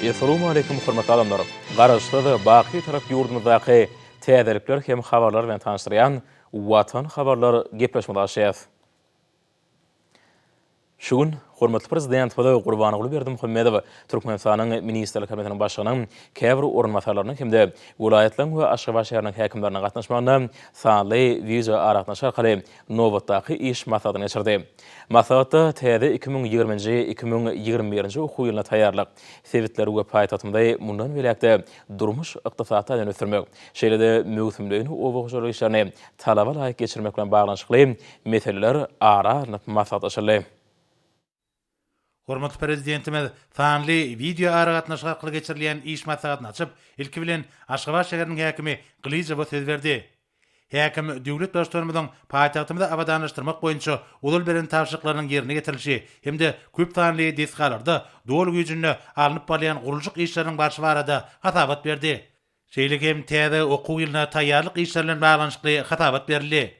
Assalamu alaikum hormatly adamlar. Garaşda baqy tarap ýurdumyzdaky täzelikler hem habarlar bilen tanışdyrýan Watan habarlar gepleşmeli. Şugun hormatly prezident Bada Gurbanoğlu Berdimuhammedow Türkmenistanyň Ministrlik Kabinetiniň başlygynyň käbir orunmatarlarynyň hemde vilayetleň we Aşgabat şäheriniň häkimleriniň gatnaşmagyna sanly video aratnaşar arkaly nowatdaky iş masadyny geçirdi. Masada täze 2020-2021 okuw ýylyna taýýarlyk sebitleri we paýtatymda mundan welekde durmuş ykdysata dönüşdirmek, şeýlede möhümlerini owagjylyk işlerini talaba laýyk geçirmek bilen baglanyşykly meseleler aranyp masadaşyldy. Hormatly prezidentimiz sanly video aragatnaşyk arkaly geçirilýän iş maslahatyny açyp, ilki bilen Aşgabat şäheriniň häkimi Glyzowa söz berdi. Häkim döwlet başlarymyzyň paýtagtymyzda abadanlaşdyrmak boýunça ulul beren tapşyryklarynyň ýerine getirilişi hemde köp sanly desgalarda dol güýjüne alınıp barýan gurulşyk işleriniň barşy barada hatabat berdi. Şeýle hem täze okuw ýylyna taýýarlyk işler bilen baglanyşykly hatabat berildi.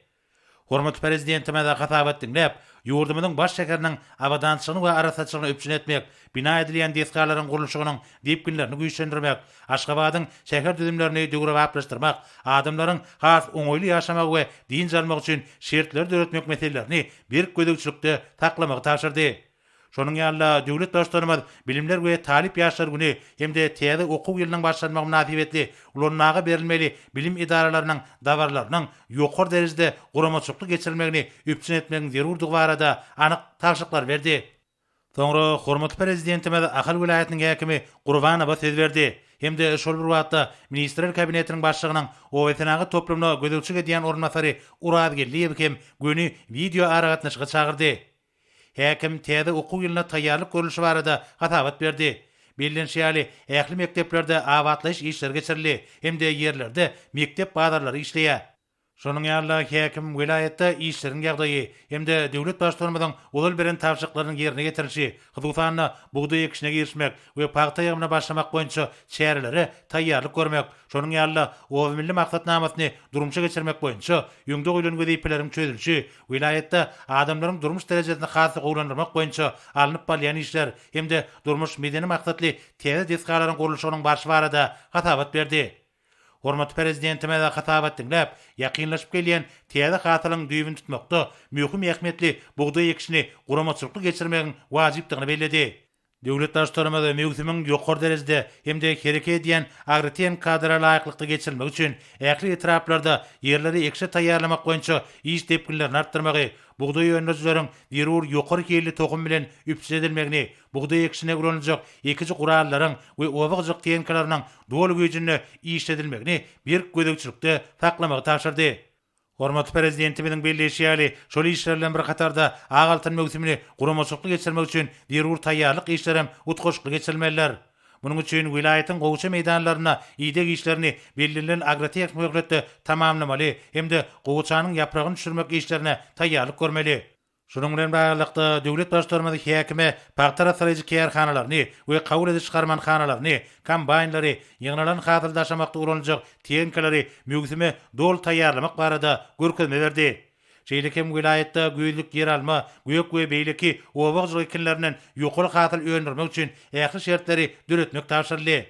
Hormatly prezidentime de hatabat dinläp, ýurdumyzyň baş şäheriniň abadançylygyny we arasaçylygyny öpçün etmek, bina edilýän desgalaryň gurulşygynyň depkinlerini güýçlendirmek, Aşgabatyň şäher düzümlerini döwre baplaşdyrmak, adamlaryň has oňoýly ýaşamak we din jalmak üçin şertler döretmek meselelerini bir gödөгçülükde taklamagy taşyrdy. Şonuň ýaly döwlet başlarymyz bilimler we talip ýaşlar güni hemde täze okuw ýylynyň başlanmagy münasibetli ulanmagy berilmeli bilim idaralarynyň dawarlarynyň ýokary derejede guramaçyklyk geçirilmegini üpçün etmegiň zerurdygy barada anyk tapşyklar berdi. Soňra hormatly prezidentimiz Ahal vilayetiniň häkimi Gurbanowa söz berdi. Hemde şol bir wagtda Ministrlik Kabinetiniň başlygynyň o wetenagy toplumyna gödөгçülük edýän ornmasary Urad Gelliýew hem güni video aragatnaşyga çagyrdy. Häkim täze okuw ýylyna taýýarlyk görülüşi barada hatabat berdi. Bilinşýäli, ähli mekteplerde awatlaş işler geçirildi, hemde ýerlerde mektep bazarlary işleýär. Şonuň ýaly häkim vilayetde işleriň ýagdaýy hemde döwlet başlarymyzyň ulul beren tapşyryklaryny ýerine getirişi, hususany buğday ekişine girişmek we paýta ýagyna başlamak boýunça şäherlere taýýarlyk görmek, şonuň ýaly o milli maksatnamasyny durmuşa geçirmek boýunça ýöňde goýulan gözepeleriň çözülüşi, vilayetde adamlaryň durmuş derejesini hasy gowlandyrmak boýunça alınıp barýan işler hemde durmuş medeni maksatly täze desgalaryň gurulşygynyň barşy barada hatabat berdi. Hormatly prezidentime de hatabat dinläp, ýakynlaşyp gelýän täze hatylyň düýbüni tutmakda möhüm ähmiýetli buğday ekişini guramaçyklyk geçirmegiň wajypdygyny bellädi. Döwlet başlarymyz möhümiň ýokary derejede hemde hereket edýän agrarien kadra laýyklykdy geçirilmek üçin ähli etraplarda ýerleri ekşe taýýarlamak boýunça iş depkinlerini artdyrmagy, buğday öňüçileriň ýerur ýokary kelli tohum bilen üpçün edilmegini, buğday ekişine gulanjak ekiji gurallaryň we owagjyk teňkalarynyň dol güýjüne iş edilmegini bir gödөгçülükde taklamagy taşyrdy. Hormatly prezidentimiň belleşýäli şol işler bilen bir katarda agaltyn möhümini guramaçyklyk geçirmek üçin ýerur taýýarlyk işlerem utgoşykly geçirilmeliler. Munyň üçin vilayetiň gowça meýdanlaryna ýedek işlerini belirlenen agrotexnik möhletde tamamlamaly hemde gowçanyň ýapragyny düşürmek işlerine taýýarlyk görmeli. Şonuň bilen baglykda döwlet başlarymyzy häkime paýtara salyjy kärhanalaryny we kabul ediş garmanhanalaryny, kombaynlary, ýygnalan hatyrdaşamakda ulanjak teňkeleri möhüme dol taýýarlamak barada görkezme berdi. Şeýlekem vilayetde güýlük ýer alma, göýek we beýleki owagjyk ekinlerinden ýokary hatyl öňdirmek üçin ähli şertleri döretmek taşyrly.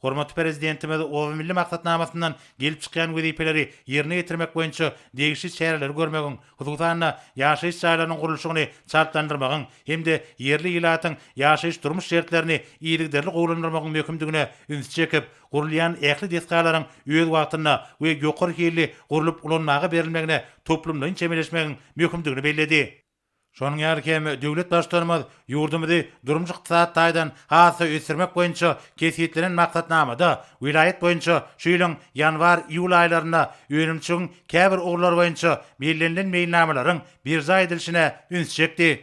Hormatly prezidentimiz o milli maksatnamasyndan gelip çykýan wezipeleri ýerine getirmek boýunça degişli şäherleri görmegiň, hususany ýaşaýyş ýaýlarynyň gurulşygyny çaltlandyrmagyň hemde ýerli ýylatyň ýaşaýyş durmuş şertlerini ýygyderli gowlandyrmagyň möhümdigine üns çekip, gurulýan ähli desgalaryň öz wagtyna we ýokary kelli gurulup ulanmagy berilmegine toplumdan çemeleşmegiň möhümdigini belledi. Şonuň ýaly döwlet başlarymyz ýurdumyzy durmuş ykdysat taýdan hasy ösürmek boýunça kesýetlenen maksatnamada vilayet boýunça şu ýylyň ýanwar-iýul aýlaryna öňümçiň käbir oglary boýunça belirlenen meýilnamalaryň birja edilişine üns çekdi.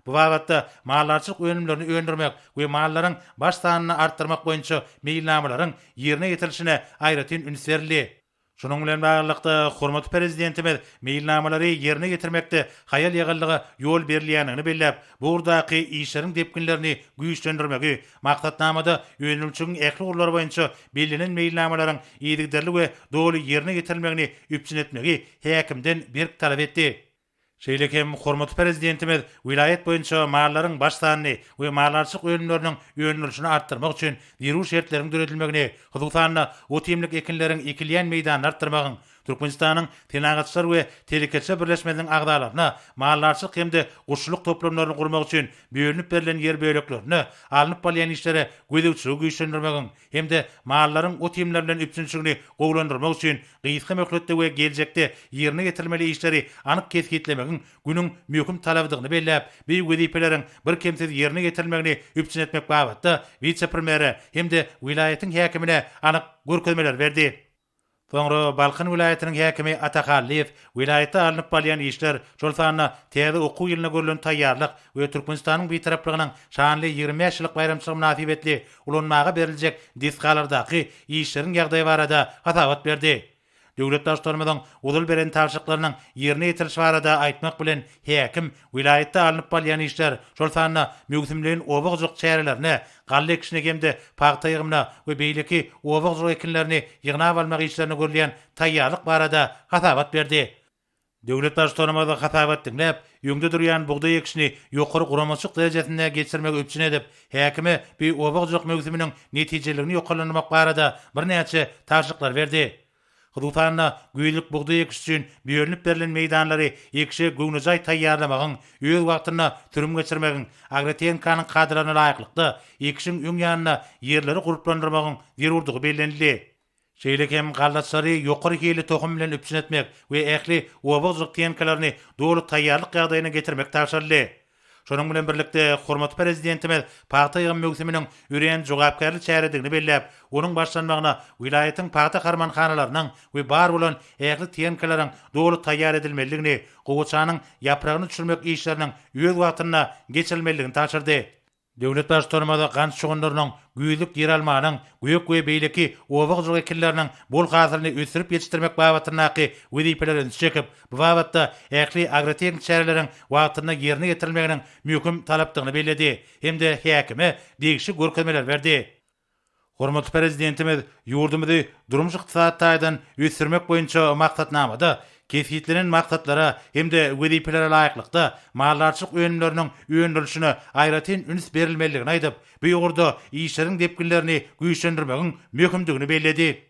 Bu wagtda mallarçylyk önümlerini öňdirmek we mallaryň baş sanyny artdyrmak boýunça meýilnamalaryň ýerine getirilişine aýratyn üns berildi. Şonuň bilen baglykda hormatly prezidentimiz meýilnamalary ýerine getirmekde haýal ýagallygy ýol berilýänini belläp, burdaky işleriň depkinlerini güýçlendirmegi, maksatnamada öňümçiň ähli gurulary boýunça belirlenen meýilnamalaryň ýerigderli we doly ýerine getirilmegini üpçün etmegi häkimden bir talap etdi. Şeýlekem hormatly prezidentimiz vilayet boýunça mallaryň baş sanyny we mallarçyk ölümleriniň öňürilişini artdyrmak üçin ýerü şertleriň düredilmegini, hususanyna o temlik ekinleriň ekilýän meýdanyny artdyrmagyň, Türkmenistanyň Tenagatçylar we Telekeçe birleşmesiniň agdalaryna mallarçyk hemde guşuluk toplamlaryny gurmak üçin bölünip berilen ýer böleklerini alınıp bolýan işlere gödäwçilik güýçlendirmegiň hemde mallaryň o temler bilen üpsünçligini gowlandyrmak üçin gysga möhletde we geljekde ýerine getirilmeli işleri anyk kesgitlemegiň günüň möhüm talabydygyny belläp, bir wezipeleriň bir kemsiz ýerine getirilmegini üpsün etmek babatda vice-premier hemde vilayetiň häkimine anyk görkezmeler berdi. Soňra Balkan vilayetiniň häkimi Atakalliýew vilayetde alınıp bolýan işler, şol sanyna täze okuw ýylyna görülen taýýarlyk we Türkmenistanyň bir taraplygynyň şanly 25 ýyllyk bayramçylyk münasibetli ulanmaga beriljek diskalardaky işleriň ýagdaýy barada hasabat berdi. Döwlet başlarymyzyň uzul beren tawşyklarynyň ýerine ýetirilişi barada aýtmak bilen häkim vilayetde alınıp bolýan işler, şol sanyna mögümlüğin obagjyk çärelerini, galle ekişine hemde paýta ýygymyna we beýleki obagjyk ekinlerini ýygnap almak işlerini görülýän taýýarlyk barada hasabat berdi. Döwlet başlarymyzy hasabat dinläp, ýöňde durýan buğday ekişini ýokary guramaçyk derejesinde geçirmek öpçün edip, häkime bir obagjyk mögüminiň netijelegini ýokarlanmak barada bir näçe tawşyklar berdi. Hudutanna güýlük buğday ekiş üçin bölünip berilen meýdanlary ekişe göwnüjay taýýarlamagyň, öz wagtyna türüm geçirmegiň, agrotehnikanyň kadrana laýyklykda ekişiň öň ýanyna ýerleri guruplandyrmagyň zerurdygy bellenildi. Şeýlekem gallatçary ýokary hili tohum bilen üpsün etmek we ähli obagjyk tehnikalaryny dogry taýýarlyk ýagdaýyna getirmek taşyrly. Şonuň bilen birlikde hormatly prezidentimiz paýta ýygym mögsüminiň üreýän jogapkärlik çäredigini belläp, onuň başlanmagyna vilayetiň paýta karmanhanalarynyň we bar bolan ähli tehnikalaryň dogry taýýar edilmeligini, gowçanyň ýapragyny düşürmek işleriniň öz wagtyna geçirilmeligini taşyrdy. Döwlet başlarymyzy gans çugunlarynyň güýlük ýer almanyň, göýek we beýleki obagjyk ekilleriniň bol hasylyny ösürip ýetişdirmek babatynaky wezipelerini çekip, bu babatda ähli agrotehnik çäreleriň wagtyna ýerine getirilmeginiň möhüm talapdygyny belledi. Hemde häkime degişi görkezmeler berdi. Hormatly prezidentimiz ýurdumyzy durmuş ykdysadydan ösürmek boýunça maksatnamada kesgitlerin maksatlara hemde wezipelere laýyklykda mallarçyk önümleriniň öňürilişine aýratyn üns berilmeligini aýdyp, bu ýogurda işleriň depkinlerini güýçlendirmegiň möhümdigini belledi.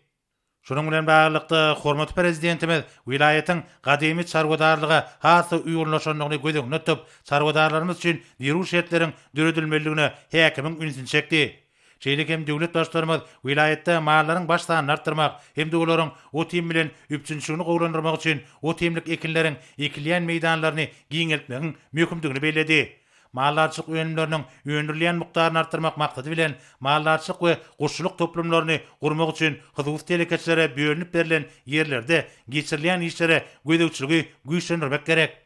Şonuň bilen baglykda hormatly prezidentimiz vilayetiň gadymy çarwadarlyga hasy uýgurlaşanlygyny gözeňe tutup, çarwadarlarymyz üçin ýerü şertleriň düredilmeligine häkimiň ünsini çekdi. Şeýlekem döwlet başlarymyz vilayetde mallaryň baş sanyny artdyrmak hemde olaryň o tem bilen üpsünçligini gowlandyrmak üçin o temlik ekinleriň ekilýän meýdanlaryny giňeltmegiň möhümdigini belledi. Mallarçyk önümleriniň öňürilýän mukdaryny artdyrmak maksady bilen mallarçyk we guşuluk toplamlaryny gurmak üçin husus telekeçlere bölünip berilen ýerlerde geçirilýän işlere gödäwçiligi güýçlendirmek gerek.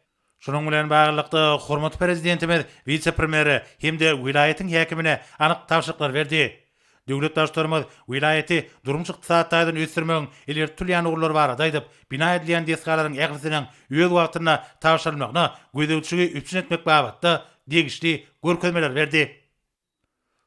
Şonuň bilen baglykda hormatly prezidentimiz vice-premier hemde vilayetiň häkimine anyk tawşyklar berdi. Döwlet başlarymyz vilayeti durmuş ykdysadydan ösürmegiň ileri türlüýän uglary barada aýdyp, bina edilýän deskalaryň ählisiniň öz wagtyna tawşalmagyna gödäwçiligi üpsün etmek babatda degişli görkezmeler berdi.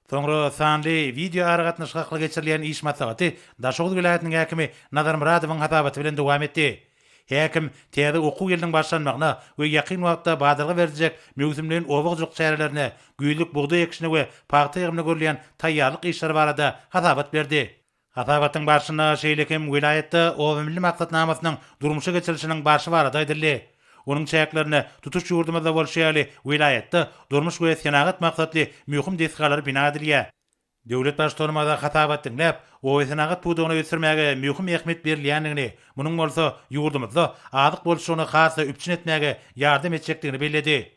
Soňra sanly video aragatnaşyk hakly geçirilýän iş maslahaty Daşoğlu vilayetining häkimi Nazar Muradowyň hasabaty bilen dowam etdi. Häkim täze okuw ýylynyň başlanmagyna we ýakyn wagtda badyrga berijek mögümlüğin obagjyk çärelerine, güýlük buğday ekişine we paýta ýygymyna görülýän taýýarlyk işleri barada hasabat berdi. Hasabatyň başyna şeýlekem vilayetde owumly maksatnamasynyň durmuşa geçirilişiniň başı barada aýdyldy. Onuň çäklerini tutuş ýurdumyzda bolşýaly vilayetde durmuş we senagat maksatly möhüm desgalary bina edilýär. Döwlet başlarymyzy hasabat dinläp, o senagat pudugyny ösürmäge möhüm ähmiýet berilýändigini, munyň bolsa ýurdumyzda azyk bolşugyny hasy üpçün etmäge ýardam etjekdigini belledi.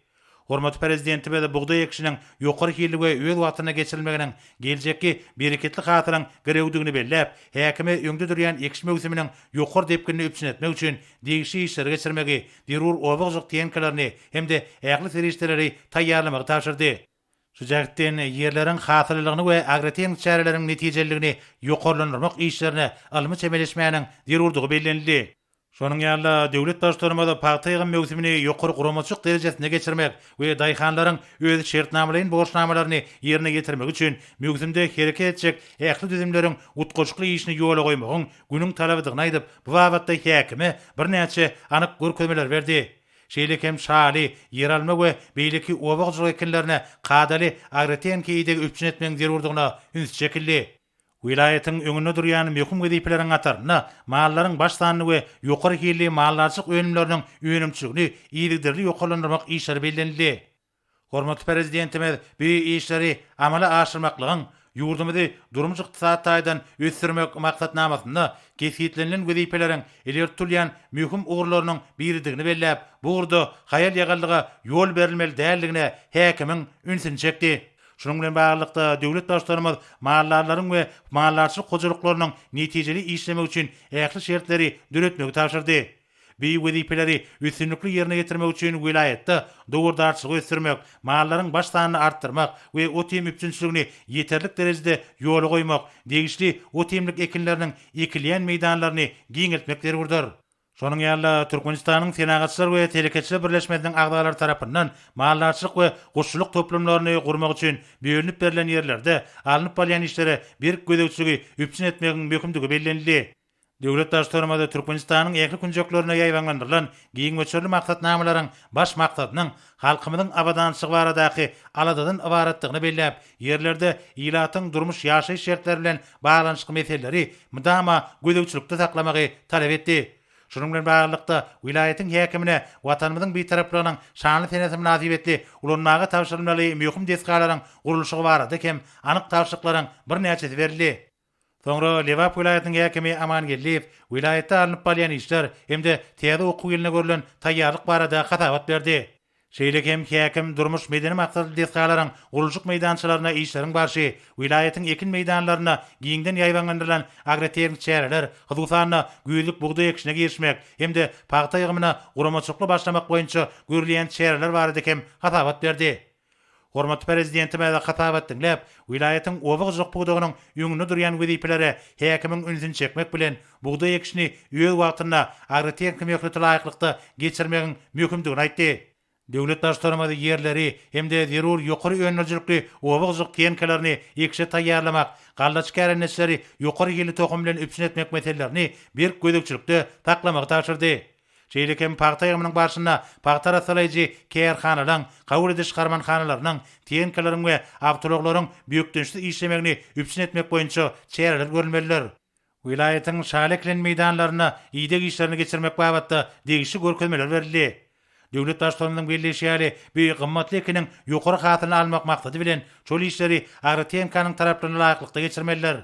Hormatly prezidentimiz buğday ekişiniň ýokary hili we öz wagtyna geçirilmeginiň geljekki bereketli hatyryň gerewdigini belläp, häkime öňde durýan ekiş mögsüminiň ýokary depkinini üpçün etmek üçin degişli işleri geçirmegi, derur obagjyk tehnikalaryny hemde ähli serişdeleri taýýarlamagy taşyrdy. Şu jäkden ýerleriň hasyllygyny we agrotehnik çäreleriň netijeligini ýokarlandyrmak işlerine alymy çemeleşmäniň zerurdygy bellenildi. Şonuň ýaly döwlet başlarymyzy paýta ýygym mögsümini ýokary guramaçyk derejesine geçirmek we daýhanlaryň öz şertnamalaryny borçnamalaryny ýerine getirmek üçin mögsümde hereket etjek ähli düzümleriň utgaçykly işini ýola goýmagyň günüň talabydygyny aýdyp, bu babatda häkime bir näçe anyk görkezmeler berdi. Şeýlekem şaly, ýeralma we beýleki obagjyk ekenlerine qadaly agreten keýdegi üpçün etmeň zerurdygyna üns çekildi. Wilayatyň öňünde durýan möhüm gezipleriň ataryna mallaryň baş sanyny we ýokary hili mallarçyk önümleriniň önümçiligini ýygyderli ýokalandyrmak işleri bellenildi. Hormatly prezidentimiz bu işleri amala aşyrmaklygyň ýurdumyzy durmuş ykdysat taýdan ösürmek maksatnamasyna kesýetlenilen gezipeleriň ileri turýan möhüm ugurlarynyň biridigini belläp, bu urda haýal ýagallyga ýol berilmeli däldigine häkimiň ünsini çekdi. Şunun bilen baglanykda döwlet başlarymyz mallarlaryň we mallarçylyk hojalyklarynyň netijeli işlemek üçin ähli şertleri döretmegi tapşyrdy. Bu gezipeleri üstünlükli ýerine getirmek üçin wilayatda dowurdarçylyk ösürmek, mallaryň baş sanyny artdyrmak we o tem üpçünçiligini ýeterlik derejede ýola goýmak, degişli o temlik ekinleriniň ekilýän meýdanlaryny giňeltmek zerurdyr. Şonuň ýaly Türkmenistanyň Senagatçylar we Telekeçiler Birleşmesiniň agdalary tarapyndan mallarçylyk we goşçuluk toplamlaryny gurmak üçin bölünip berilen ýerlerde alınıp bolýan işlere bir gödekçiligi üpçün etmegiň möhümdigi bellenildi. Döwlet başlarymyz Türkmenistanyň ähli künjeklaryna ýaýbanlandyrylan giň göçerli maksatnamalaryň baş maksadynyň halkymyzyň abadançylygy baradaky aladadan ibaratlygyny belläp, ýerlerde ýylatyň durmuş ýaşaýyş şertleri bilen baglanyşyk meseleleri mydama gödekçilikde saklamagy talap etdi. Şunun bilen baglykda wilayatyň häkimine watanymyzyň bir taraplarynyň şanly senesi münasibetli ulanmagy tapşyrylmaly möhüm deskalaryň gurulşygy barada hem anyk tapşyryklaryň bir näçesi berildi. Soňra Lewap wilayatynyň häkimi Amangelliýew wilayatda alınıp bolýan işler hemde täze okuw ýylyna görülen taýýarlyk barada hatabat berdi. Şeýlekem häkim durmuş medeni maksatly deskalaryň gurulşyk meýdançylaryna işleriň barşy, wilayatyň ekin meýdanlaryna giňden ýaýbanlandyrylan agrotermik çäreler, hyzgysanyna güýlük bugday ekişine girişmek hemde paýta ýygymyna guramaçykly başlamak boýunça görülýän çäreler barada hem hatabat berdi. Hormatly prezidentimiz hatabat dinläp, wilayatyň obagjyk bugdagynyň öňünde durýan gezipelere häkimiň ünsini çekmek bilen bugday ekişini öýe wagtynda agrotermik meýeklikde laýyklykda geçirmegiň möhümdigini aýtdy. Döwlet başlarymyz ýerleri hemde zerur ýokary önümçilikli obagjyk kenkelerini ekişe taýýarlamak, gallaç kärenetleri ýokary ýyly tohum bilen üpçün etmek meselelerini bir gödekçilikde taklamagy tapşyrdy. Şeýlekem paýta ýygymynyň barşyna paýta rasalyjy kärhanalaryň, kabul ediş garmanhanalarynyň, tenkeleriň we awtoloklaryň büýükdençli işlemegini üpçün etmek boýunça çäreler görülmeliler. Wilayatyň şaleklen meýdanlaryna ýygyk işlerini geçirmek babatda degişli görkezmeler berildi. Döwlet başlarymyzyň birleşýäli bu gymmatly ekiniň ýokary hatyny almak maksady bilen çol işleri agrotemkanyň taraplarına laýyklykda geçirmeliler.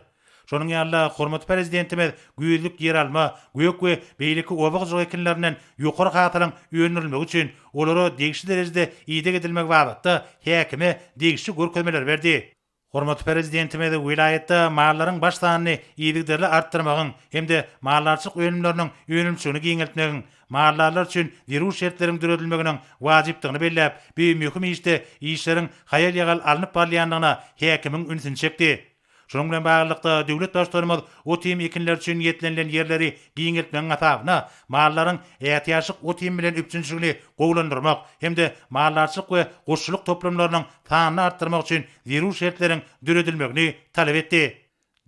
Şonuň ýaly hormatly prezidentimiz güýlük ýer alma, göýek we beýleki obagjyk ekinlerinden ýokary hatynyň öňürilmegi üçin olary degişli derejede ýygyk edilmek babatda häkime degişli görkezmeler berdi. Hormatly prezidentimiz wilayatda mallaryň baş sanyny ýygyderli artdyrmagyň hemde mallarçylyk önümleriniň önümçiligini giňeltmegiň, mallarlar üçin zerur şertleriň düredilmeginiň wajypdygyny belläp, bu möhüm işde işleriň haýal ýagal alınıp bolýandygyna häkimiň ünsini çekdi. Şonuň bilen baglykda döwlet başlarymyz o tem ekinler üçin ýetlenilen ýerleri giňeltmegiň asabyna mallaryň ähtiýaçlyk o tem bilen üpçünçiligini gowlandyrmak hemde mallarçylyk we goşçuluk toplamlarynyň sanyny artdyrmak üçin zerur şertleriň düredilmegini talap etdi.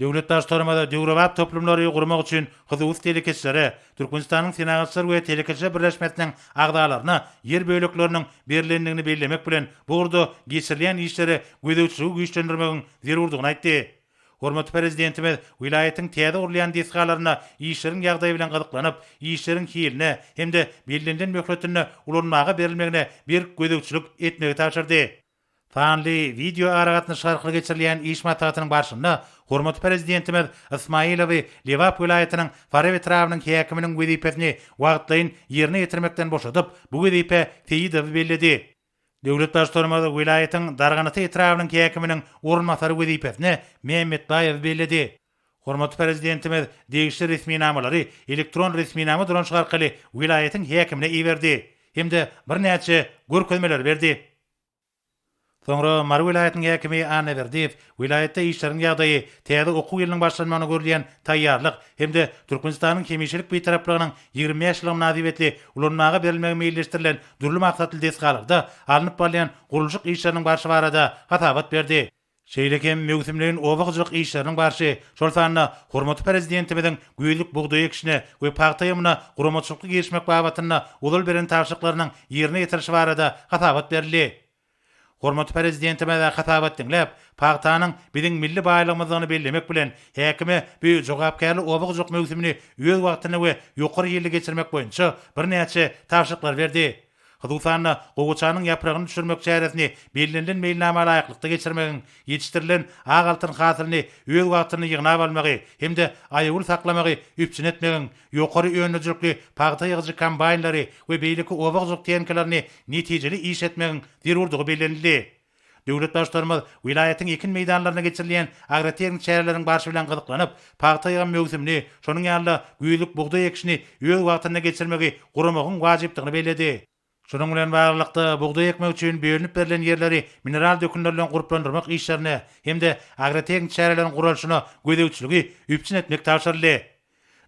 Döwlet başlarymyz döwrewap toplamlary gurmak üçin Hyzgys Telekeçilere, Türkmenistanyň Senagatçylar we Telekeçiler Birleşmesiniň agdalaryna ýer bölekleriniň berilendigini bellemek bilen bu urda geçirilýän işleri gödekçiligi güýçlendirmegiň zerurdygyny aýtdy. Hormatly prezidentimiz wilayatyň täze urulýan deskalaryna işleriň ýagdaýy bilen gyzyklanyp, işleriň hiline hemde bellenlen möhletine ulanmagy berilmegine bir gödekçilik etmegi tapşyrdy. Fanly video aragatny şarkly geçirilýän iş maslahatynyň barşynda hormatly prezidentimiz Ismailowy Lewap wilayatynyň Farewe trawanyň häkiminiň gezipesini wagtlaýyn ýerine ýetirmekden boşadyp, bu gezipe teýidi belledi. Döwlet başlarymyz wilayatyň Darganaty trawanyň häkiminiň orunmasary gezipesini Mehmet Baýew belledi. Hormatly prezidentimiz degişli resminamaları elektron resminama duran şarkly wilayatyň häkimine iýerdi. Hemde bir näçe görkezmeler berdi. Soňra Mar wilayatynyň häkimi Ana Berdiýew wilayatda işleriň ýagdaýy, täze okuw ýylynyň başlanmagyna görülýän taýýarlyk hemde Türkmenistanyň kemişilik bir taraplarynyň 20 ýaşlyk münasibetli ulanmagy berilmegi meýilleşdirilen durly maksatly deskalarda alınıp bolýan gurulşyk işleriniň barşy barada hatabat berdi. Şeýlekem mewsimlerin obagjyk işleriň barşy şol sanna hormatly prezidentimizin güýlük bugdaý ekişine we paýtaýymyna guramaçylykly geçmek babatyna ulal beren taşyklarynyň ýerine ýetirişi barada hatabat berildi. Hormatly prezidentime hatabat dinläp, paýtanyň biziň milli baýlygymyzyny bellemek bilen häkime bu jogapkärli obagjyk mewsimini öz wagtyna we ýokary ýerle geçirmek boýunça bir näçe taşyklar berdi. Hudusanna goguçanyň ýapragyny düşürmek çäresini bellenlen meýilnama laýyklykda geçirmegiň, ýetişdirilen agaltyn hasylyny öz wagtyny ýygnap almagy hemde aýagyl saklamagy üpçün etmegiň, ýokary öňüjlikli paýta ýygyjy kombaýnlary we beýleki obagjyk tenkalaryny netijeli iş etmegiň zerurdygy bellenildi. Döwlet başlarymyz vilayatyň ekin meýdanlaryna geçirilen agroteknik çäreleriň barşy bilen gyzyklanyp, paýta ýygan mewsimini, şonuň ýaly güýlük bugdaý ekişini öz wagtyna geçirmegi guramagyň wajypdygyny bellädi. Şunun bilen baglanykda bugdaý ekmek üçin bölünip berilen ýerleri mineral dökünler bilen guruplandyrmak işlerine hemde agroteknik çäreleriň gurulşyna gödäwçiligi üpçün etmek tapşyryldy.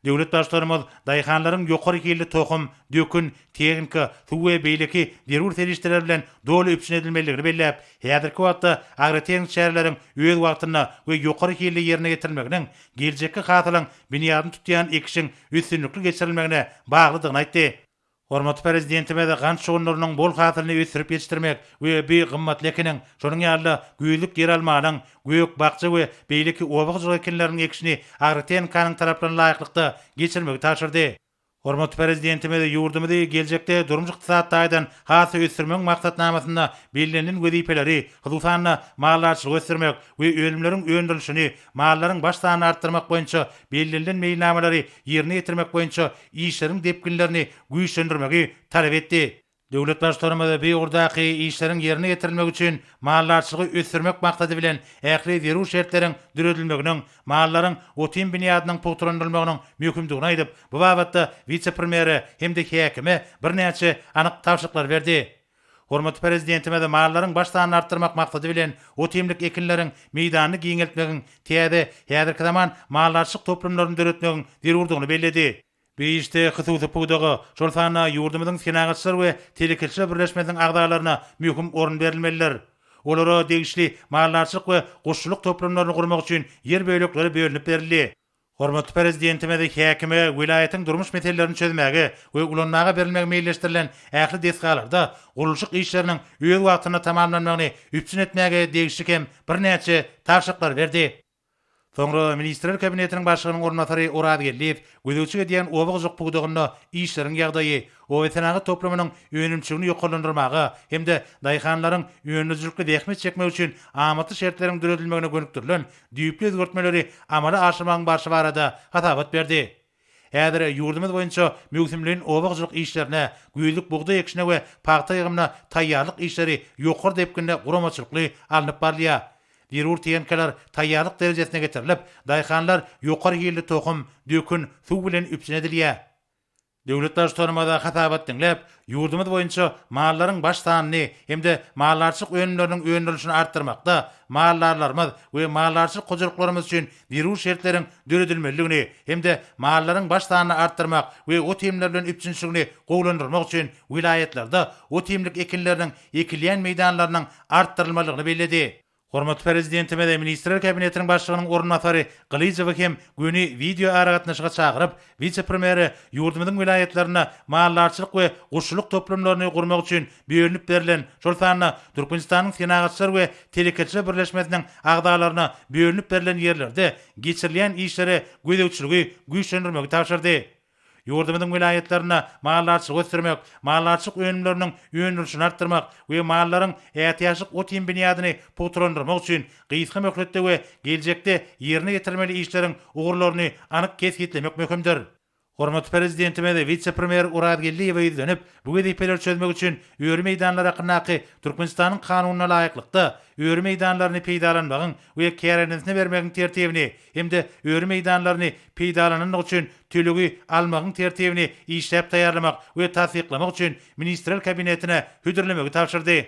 Döwlet başlarymyz daýhanlaryň ýokary killi tohum, dökün, tehnika, suw we beýleki derur terişleri bilen doly üpçün edilmeligini belläp, häzirki wagtda agroteknik çäreleriň öz wagtyna we ýokary killi ýerine getirilmeginiň geljekki hasylyň binýadyny tutýan ekişiň üstünlikli geçirilmegine baglydygyny aýtdy. Hormatly prezidentime de gant şogunlarynyň bol hasylyny ösürip ýetişdirmek we bir gymmatly ekiniň, şonuň ýaly güýlük yer almanyň, göýük bakça we beýleki obagjyk ekinleriň ekişini agroteknikanyň taraplaryndan laýyklykda geçirmegi taşyrdy. Hormatly prezidentime de ýurdumyzy geljekde durmuş ykdysatdaýdan hasy ösürmek maksatnamasyna bellenlen wezipeleri, hususan mallarçylyk ösürmek we ölümleriň öndürilişini, mallaryň baş sanyny artdyrmak boýunça bellenlen meýilnamalary ýerine ýetirmek boýunça işleriň depkinlerini güýçlendirmegi talap etdi. Döwlet başlarymyz bu ýurdaky işleriň ýerine ýetirilmegi üçin mallarçylygy ösürmek maksady bilen ähli zerur şertleriň düredilmeginiň, mallaryň otin binýadynyň pugturandyrylmagynyň mümkindigini aýdyp, bu babatda vice-premieri hemde häkime bir näçe anyk tapşyryklar berdi. Hormatly prezidentime de mallaryň baş sanyny artdyrmak maksady bilen otimlik ekinleriň meýdanyny giňeltmegiň, täze häzirki zaman mallarçylyk toplumlaryny döretmegiň zerurdygyny belledi. Beýişde hysuty pugdagy şol sana ýurdumyzyň senagatçylar we telekelçiler birleşmesiniň agdalaryna möhüm orun berilmeliler. Olara degişli mallarçylyk we goşçuluk toplumlaryny gurmak üçin ýer böýlekleri bölünip berildi. Hormatly prezidentime de häkime vilayatyň durmuş meselelerini çözmäge we ulanmaga berilmegi meýilleşdirilen ähli desgalarda gurulşyk işleriniň öz wagtyna tamamlanmagyny üpçün etmäge degişlik hem bir näçe tapşyryklar berdi. Soňra Ministrler Kabinetiniň başlygynyň ornatary Orad Gelliýew gödäwçi edýän obagjyk pugdagyna işleriň ýagdaýy, o wetenagy toplumynyň öňümçigini ýokarlandyrmaga hemde daýhanlaryň öňüjlikli dähmet çekmek üçin amaty şertleriň düredilmegine gönükdirilen düýpli özgertmeleri amala aşyrmagyň barşy barada hatabat berdi. Häzir ýurdumyz boýunça mewsimlerin obagjyk işlerine, güýlük bugdaý ekişine we paýta ýygymyna taýýarlyk işleri ýokary depkinde guramaçylykly alınıp barlýar. Zerur tenkalaryň taýýarlyk derejesine getirilip, daýhanlar ýokary ýerli tohum, dökün, suw bilen üpçün edilýär. Döwlet başlarymyz hatabat dinläp, ýurdumyz boýunça mallaryň baş sanyny hemde mallarçylyk öňümleriniň öňdürülişini artdyrmakda, mallarlarymyz we mallarçylyk gojalyklarymiz üçin zerur şertleriň düredilmeligini hemde mallaryň baş sanyny artdyrmak we o temler bilen üpçünçiligini gowlandyrmak üçin wilayatlarda o temlik ekinleriniň ekilýän meýdanlarynyň artdyrylmalygyny belledi. Hormatly prezidentime de Ministrler Kabinetiniň başlygynyň ornatary Glyzow hem güni video aragatnaşyga çagyryp, vice-premieri ýurdumyzyň wilayatlaryna mallarçylyk we goşçuluk toplumlaryny gurmak üçin bölünip berilen şol sanyny Türkmenistanyň senagatçylar we telekelçiler birleşmesiniň agdalaryna bölünip berilen ýerlerde geçirilýän işlere gödäwçiligi güýçlendirmegi tapşyrdy. Ýurdumyzyň wilayatlaryna mallarçylyk ösürmek, mallarçylyk öňümleriniň öňdürülişini artdyrmak we mallaryň ähtiýaçlyk otin binýadyny pugturandyrmak üçin gysga möhletde we geljekde ýerine ýetirmeli işleriň ugurlaryny anyk kesgitlemek möhümdir. Hormatly prezidentime de vice-premier Orad Gelliýew dönüp, bu wezipeleri çözmek üçin öýre meýdanlara hakynaky Türkmenistanyň kanunyna laýyklykda öýre meýdanlaryny peýdalanmagyň we kärenizini bermegiň tertibini hemde öýre meýdanlaryny peýdalanmak üçin tölegi almagyň tertibini işläp taýýarlamak we tasdiklamak üçin Ministrler Kabinetine hüdürlemegi tapşyrdy.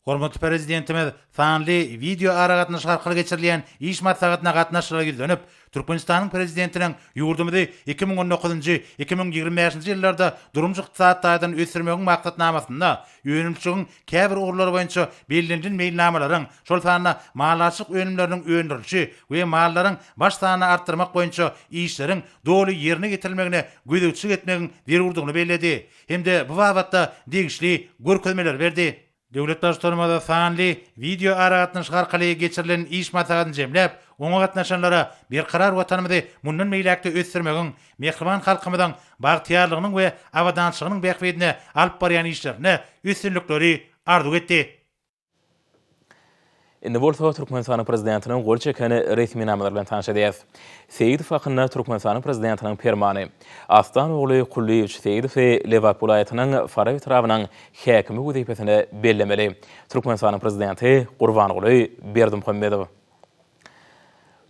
Hormatly prezidentimiz sanly video aragatnaş arkaly geçirilýän iş maslahatyna gatnaşyga ýüzlenip, Türkmenistanyň prezidentiniň ýurdumyzy 2019-njy 2025-nji ýyllarda durumjy ykdysat taýdan ösürmegiň maksatnamasynda öňümçigiň käbir urlary boýunça bellenýän meýilnamalaryň şol sanyna malaçyk önümleriniň öňdirilişi we mallaryň baş sanyny artdyrmak boýunça işleriň doly ýerine getirilmegine gödekçilik etmegiň zerurdygyny belledi. Hemde bu wagtda degişli görkezmeler berdi. Döwlet başçylygynda sanly video aragatnaş arkaly geçirilen iş maslahatyny jemläp, oňa gatnaşanlara bir karar watanymyzy mundan meýlekde ösürmegiň, mehriban halkymyzyň bagtyarlygynyň we awadançylygynyň bähbedine alyp barýan işlerine üstünlikleri arzu etdi. Indi bolsa Türkmenistan prezidentiniň gol çekeni resmi namalar bilen tanış edýäs. Seýid Fakyna Türkmenistan prezidentiniň permany Aslan ogly Kulliýew Seýidow Lewap vilayatynyň Faraw trawynyň häkimi wezipesine bellemeli. Türkmenistan prezidenti Gurbanoğly Berdimuhammedow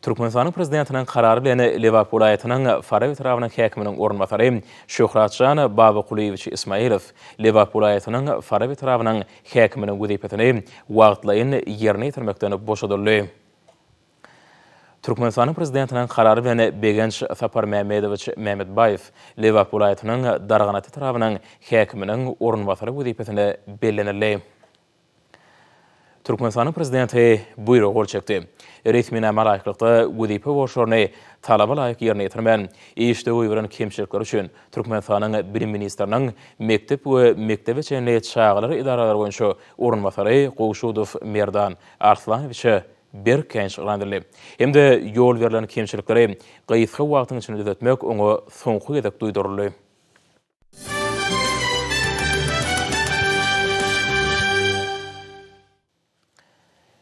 Türkmenistan prezidentiniň karary bilen Lewap vilayatynyň Faraw trawynyň häkiminiň ornbasary Şöhratjan Babaquliýew Ismailow Lewap vilayatynyň Faraw trawynyň häkiminiň wezipesini wagtlaýyn ýerine ýetirmekden boşadyldy. Türkmenistan prezidentiniň karary bilen Begenç Sapar Mehmedowich Mehmetbaýew Lewap vilayatynyň Darganaty trawynyň häkiminiň ornbasary wezipesine bellenildi. Türkmenistan prezidenti buyruk gol çekdi. Resmi namar aýklykda wezipe boşoruny talaba laýyk ýerine ýetirmän işde öýbüren kemçilikler üçin Türkmenistanyň bilim ministriniň mektep we mektebe çenli çağlary idaralary boýunça ornbasary Goşudow Merdan Arslanoviç bir kenç ýalandyry. Hemde ýol berilen kemçilikleri gaýsy wagtyň içinde düzeltmek oňa soňky edip duýduruldy.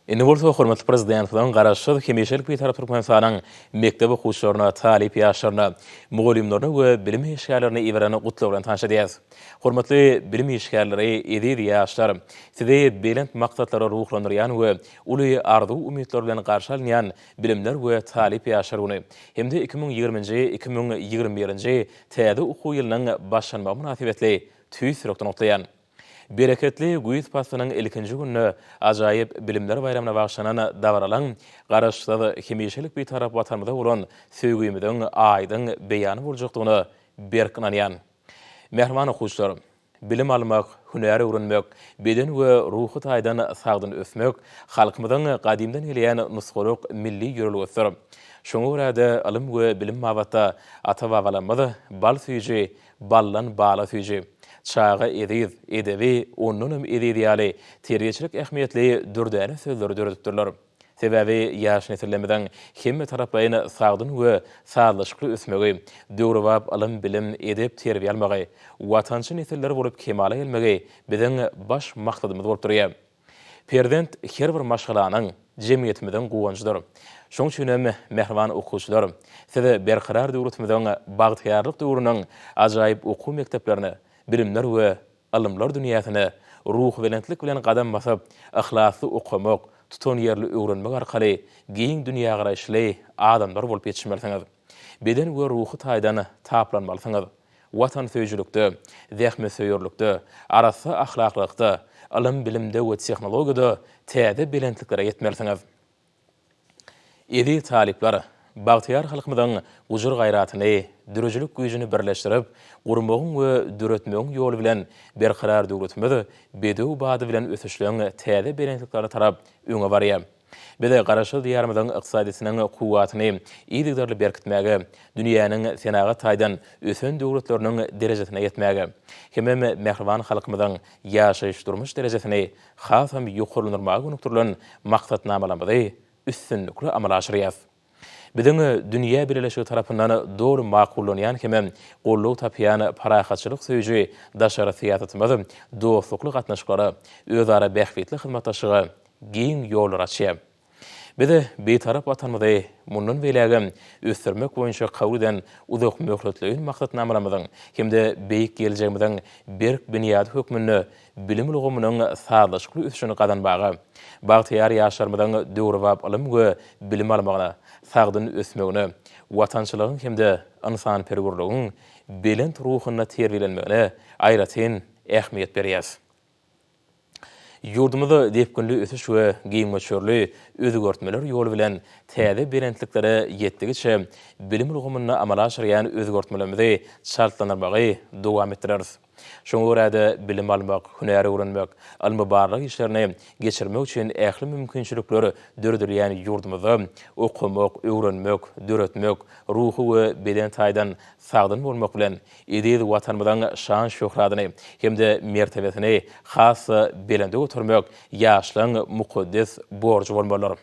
Indi bolsa hormatly prezidentimiň garaşy hemişelik bir tarap Türkmenistanyň mektep okuwçylaryna, talip ýaşlaryna, mugallimlerine we bilim işgärlerini iwerene gutlaw bilen tanış edýäs. Hormatly bilim işgärleri, edip ýaşlar, sizi belent maksatlara ruhlandyrýan we uly arzu umytlar bilen garşy alýan bilimler we talip ýaşlaryny hemde 2020-nji 2021-nji täze okuw ýylynyň başlanma münasibetli tüýsürekden otlaýan. Bereketli Güýüz pastynyň ilkinji günü ajaýyp bilimler bayramyna bagşlanan dawralan garaşsyz hemişelik bir tarap watanymyza bolan söýgüýümizden aýdyň beýany boljakdygyny berkinanýan. Mehriban okuwçylar, bilim almak, hünär öwrenmek, beden we ruhy taýdan sagdyn ösmek halkymyzyň gadimden gelýän nusgalyk milli ýörelgesidir. Şoňa görä alim we bilim mabatda ata-babalarymyz bal süýji, ballan bala süýji. Çağa ediz, edebi, onunum edidiyali, tergeçilik ähmiýetli dürdäne sözleri döredipdirler. Sebebi ýaş nesillemeden hemme taraplayını sagdyn we sağlaşykly ösmegi, döwrewap alim bilim edip terbiýe almagy, watançy nesilleri bolup kemala gelmegi biziň baş maksatymyz bolup durýar. Prezident her bir maşgalanyň jemgyýetimizden gowanjydyr. Şoň üçin hem mehriban okuwçylar, size berkarar döwletimiziň bagtyarlyk döwrüniň ajaýyp okuw mekteplerini, bilimler we alymlar dünýäsine ruh belentlik bilen gadam basyp, ahlasy okumak, tutan ýerli öwrenmek arkaly giň dünýä garaşly adamlar bolup ýetişmeliňiz. Beden we ruhy taýdan taplanmalysyňyz. Watan söýjülükde, zähme söýürlükde, arasy ahlaklykda, alim bilimde we tehnologiýada täze belentliklere ýetmeliňiz. Edi talipler bagtyar halkymyzyň ujur gaýratyny, dürüjülük güýjüni birleşdirip, gurmagyň we düretmegiň ýoly bilen berkarar döwletimiz bedew bady bilen ösüşleň täze belentliklere tarap öňe barýar. Bede garaşy diýarymyzyň ykdysadysynyň kuwatyny ýygydarly berkitmäge, dünýäniň senaga taýdan ösen döwletleriniň derejesine ýetmäge, hemme mehriban halkymyzyň ýaşaýyş durmuş derejesini hasam ýokurlandyrmagy unutdyrylan maksatnamalary üstünlikli amal aşyrýar. Biziň dünýä birleşigi tarapyndan dogry makullanýan hemme gollaw tapýan parahatçylyk söýji daşary siýasatymyz dostlukly gatnaşyklary, özara bähbetli hyzmatdaşlygy giň ýollar açýar. Bizi betarap watanymyzy mundan beläge ösürmek boýunça kabul eden uzak möhletliğin maksatnamalymyzyň hemde beýik geljegimiziň berk büniýady hökmüni bilim ulgamynyň sağlaşykly ösüşini gadanbagy, bagtyar ýaşlarymyzyň döwrewap alim we bilim almagyna, sagdyn ösmegine, watançylygyň hemde insan perwerligiň belent ruhyna terbiýelenmegine aýratyn ähmiýet berýär. Yurdumuzda depkinli ötüş we giňmeçörli özgörtmeler ýolu bilen täze berentliklere ýetdigiçe bilim ulgamyna amala aşyrýan özgörtmelerimizi şartlanyrmagy dowam etdireriz. Şoňa görä bilim almak, hünäri öwrenmek, almabarlyk işlerini geçirmek üçin ähli mümkinçilikleri dördürýän ýurdumyzda okumak, öwrenmek, döretmek, ruhy we beden taýdan sagdyn bolmak bilen edil watanymyzyň şan şöhratyny hemde mertebesini has belende götürmek ýaşlaň mukaddes borçy bolmaly.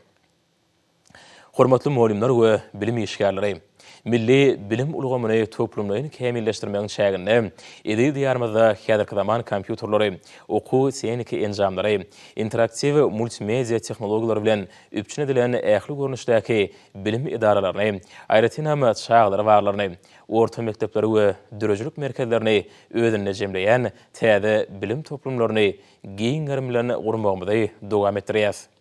Hormatly muallimler we bilim işgärleri, milli bilim ulgamyny toplumlaryny kämilleşdirmegiň şäginde edil diýarymyzda häzirki zaman kompýuterlary, okuw seňki enjamlary, interaktiw multimedia tehnologiýalary bilen üpçün edilen ähli görnüşdäki bilim idaralaryny, aýratynam çağlary barlaryny, orta mektepleri we dörejilik merkezlerini özüne jemleýän täze bilim toplumlaryny giňerim bilen gurmagymyzy dowam etdirýäs.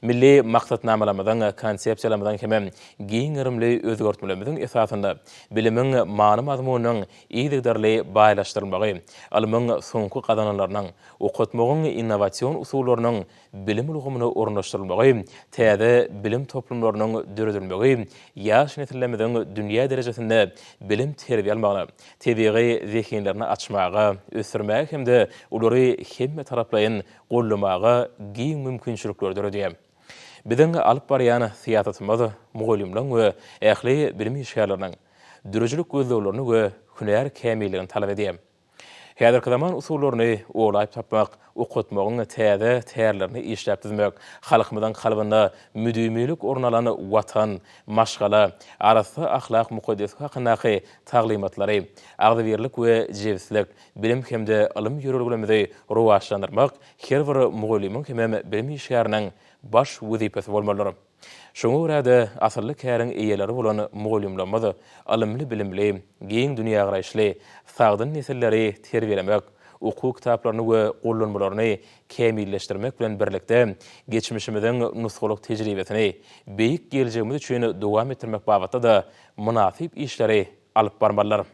Milli maksatnamalamadan, konsepsiýalamadan hemem giňerimli özgörtmelerimiziň esasynda bilimiň many mazmunynyň ýygydarly baýlaşdyrylmagy, alymyň soňky kazananlarynyň okutmagyň innowasion usullarynyň bilim ulgamyny ornaşdyrylmagy, täze bilim toplumlarynyň döredilmegi, ýaş nesilleriň dünýä derejesinde bilim terbiýe almagyna, tebigy zehinlerini açmagy, ösürmäge hemde ulary hemme taraplaýyn gollamagy giň mümkinçilikleri döredýär. Biziň alyp barýan siýasatymyz mugallimler we ähli bilim işgärleriniň dörejilik gözleglerini we hünär kämilligini talap edýär. Häzirki zaman usullaryny oglaýyp tapmak, okutmagyň täze täýerlerini işläp düzmek, halkymyzyň kalbyna müdümlük ornalan watan, maşgala, arasy ahlak mukaddeslik hakynaky taglimatlary, agdybirlik we jewsizlik, bilim hemde ilm ýöreligimizi rowaşlandyrmak her bir mugallimyň hemem bilim işgäriniň baş wezipesi bolmaly. Şoňa görä asyrly käriň eýeleri bolan mugallimlerimiz ilmli bilimli, giň dünýä garaşly, sagdyn nesilleri terbiýelemek, okuw kitaplaryny we gollanmalaryny kämilleşdirmek bilen birlikde geçmişimiziň nusgalyk tejribesini beýik geljegimiz üçin dowam etdirmek babatda da munasyp işleri alyp barmalylar.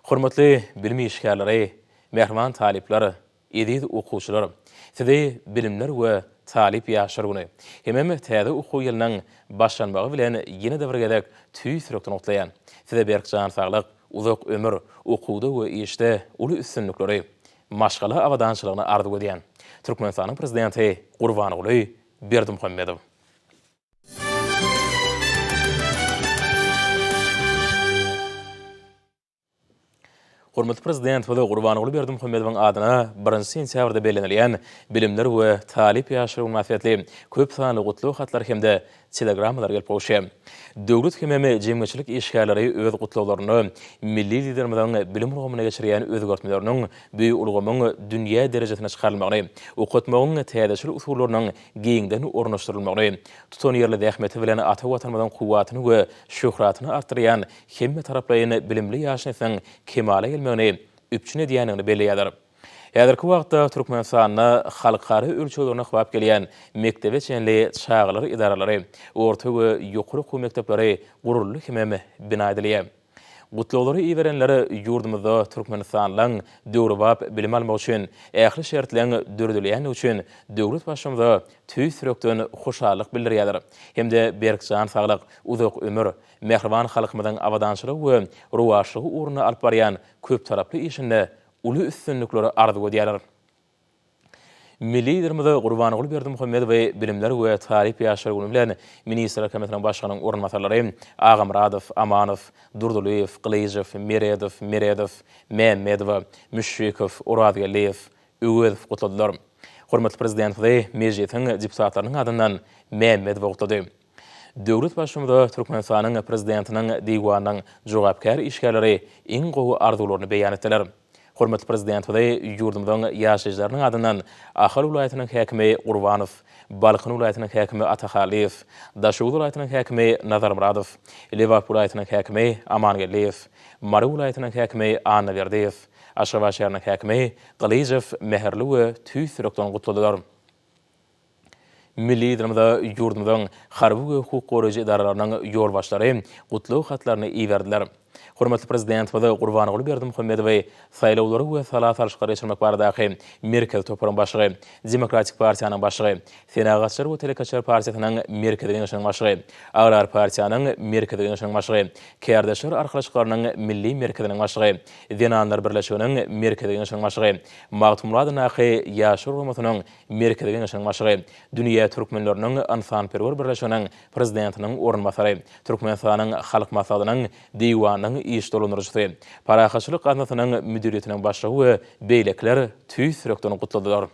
Hormatly bilim işgärleri, mehriman talipler, edil okuwçylar, sizi bilimler we talip ýaşar güni. Hemem täze okuw ýylynyň başlanmagy bilen ýene de bir gezek tüýsürekden otlaýan. Size berkjan saglyk, uzak ömür, okuwda we işte uly üstünlikleri, maşgala awadançylygyny arzu edýän Türkmenistanyň prezidenti Gurbanoğly Berdimuhammedow. Hormatly prezident Gurbanoğly Berdimuhammedowyň adyna 1-nji sentýabrda bellenilýän bilimler we talip ýaşary münasibetli köp sanly gutluk hatlar hemde telegrammalar gelip goşýar. Döwlet hemem jemgyçilik işgärleri öz gutlawlaryny milli liderlerimiziň bilim ulgamyna geçirýän özgörtmeleriniň büýük ulgamyň dünýä derejesine çykarylmagyny, okutmagyň täzeçil usullarynyň giňden ornaşdyrylmagyny, tutan ýerli zähmeti bilen ata watanymyzyň kuwwatyny we şöhratyny artdyrýan hemme taraplaýyn bilimli ýaş nesliň kemale gelmegini üpçün edýänini belliýär. Häzirki wagtda Türkmenistanyna halkary ölçülerine howap gelýän mektebe çenli çağlar idaralary, orta we ýokary okuw mektepleri gurully hemem bina edilýär. Gutlawlary iýerenleri ýurdumyzda Türkmenistanlyň döwrebap bilim almak üçin ähli şertlerini döredilýän üçin döwlet başçymyza tüýsürekden hoşallyk bildirýär. Hemde berkjan saglyk, uzak ömür, mehriban halkymyzyň awadançylygy we rowaşlygy uğruna alyp barýan köp taraply işinde uly üstünlikleri arzu edýärler. Milli liderimiz Gurbanoğly Berdimuhammedow we bilimler we tarip ýaşary güni bilen Ministrler Komitetining başlygynyň orunmatarlary Agam Amanow, Durduliýew, Gylyjew, Meredow, Mehmedow, Müşrikow, Oradgaliýew, Öwedow gutladylar. Hormatly prezident we mejlisiň deputatlarynyň adyndan Mehmedow gutlady. Döwlet başçymyz Türkmenistanyň prezidentiniň diýwanynyň jogapkär işgärleri iň gowy arzularyny beýan etdiler. Hormatly prezident we ýurdumyzyň ýaşaýjylarynyň adyndan Ahal welaýatynyň häkimi Gurbanow, Balkyn welaýatynyň häkimi Atahaliew, Daşow welaýatynyň häkimi Nazarmuradow, Lewap welaýatynyň häkimi Amangaliýew, Mary welaýatynyň häkimi Annaberdiýew, Aşgabat şäheriniň häkimi Gylyjew meherli we tüýsürekden gutladylar. Milli liderimizde ýurdumyzyň harby we hukuk goraýjy idaralarynyň ýolbaşlary gutluk hatlaryny iýerdiler. Hormatly prezident we Gurbanoğlu Berdimuhammedow saýlawlary we salat alşgary geçirmek baradaky merkez toparyň başlygy, Demokratik Partiýanyň başlygy, Senagatçylar we Telekaçar Partiýasynyň merkezine geçen başlygy, Agrar Partiýanyň merkezine geçen başlygy, Kärdeşler arkalaşyklarynyň milli merkeziniň başlygy, Zenanlar birleşiginiň merkezine geçen başlygy, Magtumlady Nahy ýaşar hurmatynyň merkezine geçen başlygy, Dünýä türkmenläriniň ansanperwer birleşiginiň prezidentiniň orunbasary, Türkmenistanyň halk maslahatynyň diýwanynyň iş dolandırıcısı, parahaçylyk gatnaşynyň müdiriýetiniň başlygy we beýlekler tüý sürekden gutladylar.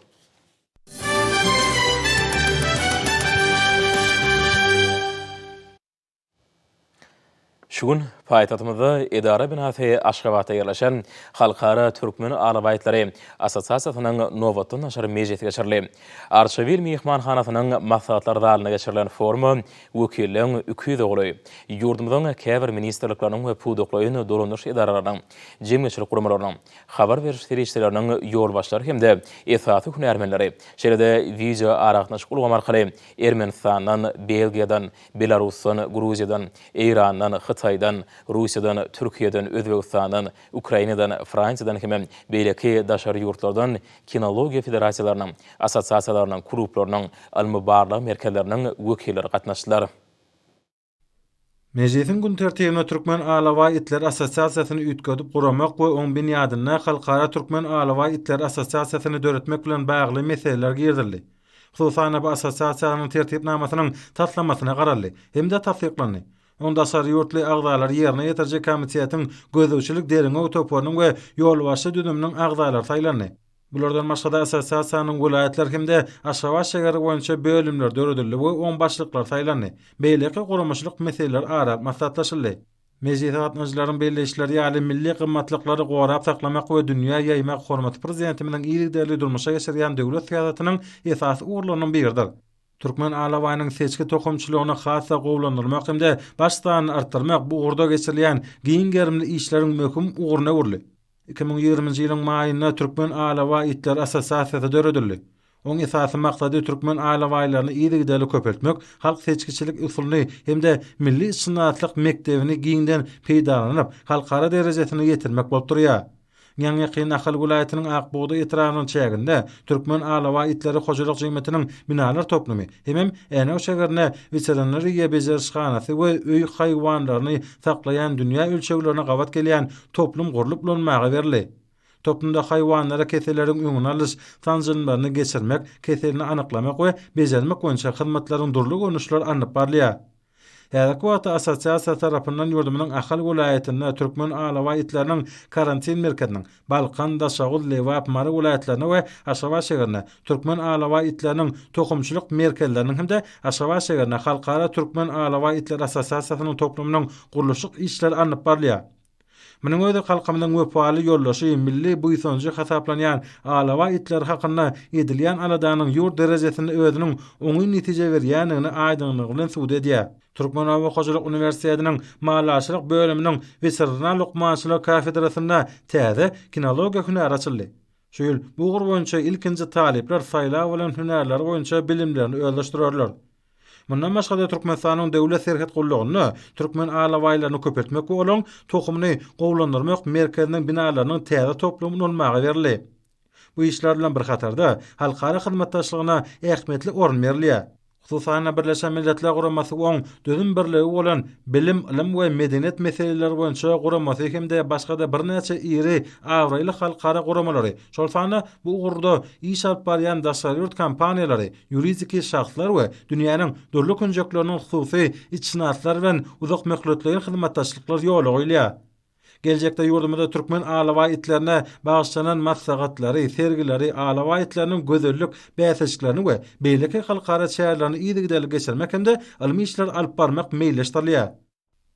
Şugun paýtatymyzda edara binasy Aşgabatda ýerleşen Halkara Türkmen Alabaýtlary Assosiasiýasynyň nowatdan naşar mejlisi geçirildi. Arşavil mehmanhanasynyň maslahatlary dalyna geçirilen forum wekilliň 200 goly, ýurdumyzyň käbir ministrlikläriniň we pudoklaryň dolandyryş edaralarynyň, jemgyçilik gurumlarynyň, habar beriş serişçileriniň ýolbaşlary hemde esasy hünärmenleri şeýle video aratnaş gulgam arkaly Ermenistandan, Belgiýadan, Belarusdan, Gruziýadan, Eýrandan, Hytaýdan, Russiýadan, Türkiýeden, Özbegistandan, Ukrainadan, Fransiýadan hem beýleki daşary ýurtlardan kinologiýa federasiýalarynyň, assosiasiýalarynyň, gruplarynyň, almubarlyk merkezleriniň wekilleri gatnaşdylar. Mejlisin gün tertibine Türkmen Alabaý Itler Assosiasiýasyny üýtgedip guramak we oň binýadyna Halkara Türkmen Alabaý Itler Assosiasiýasyny döretmek bilen bagly meseleler girdildi. Hususan bu assosiasiýanyň tertipnamasynyň taslamasyna garaldy, hemde tasdiklandy. Onda sary ýurtly agdalar ýerine ýetirjek komitetiň gözlewçilik deriňe toparynyň we ýolbaşy düdüminiň agdalary saýlandy. Bulardan başga da assosiasiýanyň welaýetler hemde Aşgabat şäheri boýunça bölümler döredildi we oň başlyklar saýlandy. Beýleki guramaçylyk meseleler ara maslahatlaşyldy. Mejlis gatnaşyklaryň belleşleri ýaly milli gymmatlyklary gorap saklamak we dünýä ýaýmak hormaty prezidentimiň ýygy durmuşa geçirýän döwlet siýasatynyň esasy urlunyň biridir. Türkmen Alabaýynyň seçki tokumçylygyna hassa gowlandyrmak hemde başdan artdyrmak bu urda geçirilýän giň gerimli işleriň möhüm uğruna urly. 2020-nji ýylyň maýynda Türkmen Alabaý Itler Assosiasiýasy döredildi. Oň esasy maksady Türkmen alabaýlaryny ýygy köpeltmek, halk seçkiçilik usulyny hemde milli sunatlyk mektebini giňden peýdalanyp, halkara derejesine ýetirmek bolup durýar. Ýa-ni ýakyn Ahal welaýatynyň Akbuğda etranyň çäginde Türkmen Alabaý Itleri hojalyk jemgyýetiniň binalar toplumy hemem Änew şäherine weteranlar ýa bejerişhanasy we öý haýwanlaryny saklayan dünýä ölçeglerine gabat gelýän toplum gurulyp bolmagy berildi. Toplumda haýwanlara keseleriň öňüni alyş, tanjynlaryny geçirmek, keselini anyklamak we bejermek boýunça hyzmatlaryň durly görnüşler anyp barlýar. Häzirki wagtda assosiasiýa tarapyndan ýurdumynyň Ahal welaýatyna Türkmen Alabaý Itleriniň karantin merkeziniň Balkan, Daşagul, Lewap, Mary welaýatlaryna we Aşgabat şäherine Türkmen Alabaý Itleriniň tokumçylyk merkezleriniň hemde Aşgabat şäherine Halkara Türkmen Alabaý Itler Assosiasiýasynyň toplumynyň gurulşyk işleri anyp barlýar. Munyň öýde halkymyň wepaly ýoldaşy milli buýsonjy hasaplanýan Alabaý Itler hakynda edilýän aladanyň ýurt derejesinde özüniň oňy netije berýänini aýdynlyk bilen suwd edýär. Türkmenow Hojalyk Uniwersitetiniň malaçylyk bölüminiň Veteriner Lukmançylyk kafedrasynda täze kinologiýa hünäri açyldy. Şu ýyl bu gur boýunça ilkinji talipler saýlaw bilen hünärler boýunça bilimlerini özleşdirýärler. Mundan başga da Türkmenistanyň döwlet serhet gullugyny Türkmen alabaýlaryny köpeltmek bolan tohumny gowlandyrmak merkeziniň binalarynyň täze toplumyny olmagy berildi. Bu işler bilen bir hatarda halkara hyzmatdaşlygyna ähmiýetli orun berilýär. Hususan Birleşen Milletler Guramasy oň dözüm birligi bolan bilim, ilim we medeniýet meseleleri boýunça guramasy hemde başga da bir näçe iri awraýly halkara guramalary. Şol sany bu urda iş alyp barýan daşary kompaniýalary, ýuridik şahslar we dünýäniň dörli künjekleriniň hususy içnatlar bilen uzak möhletleýän hyzmatdaşlyklar ýoly goýulýar. Gelecekde ýurdumyzda Türkmen Alabaý Itlerine bagşlanan maslahatlary, sergileri, Alabaý Itleriniň gözellik bäsejlerini we beýleki halkara çäherlerini ýygy geçirmek hemde ilmi işler alyp barmak meýilleşdirilýär.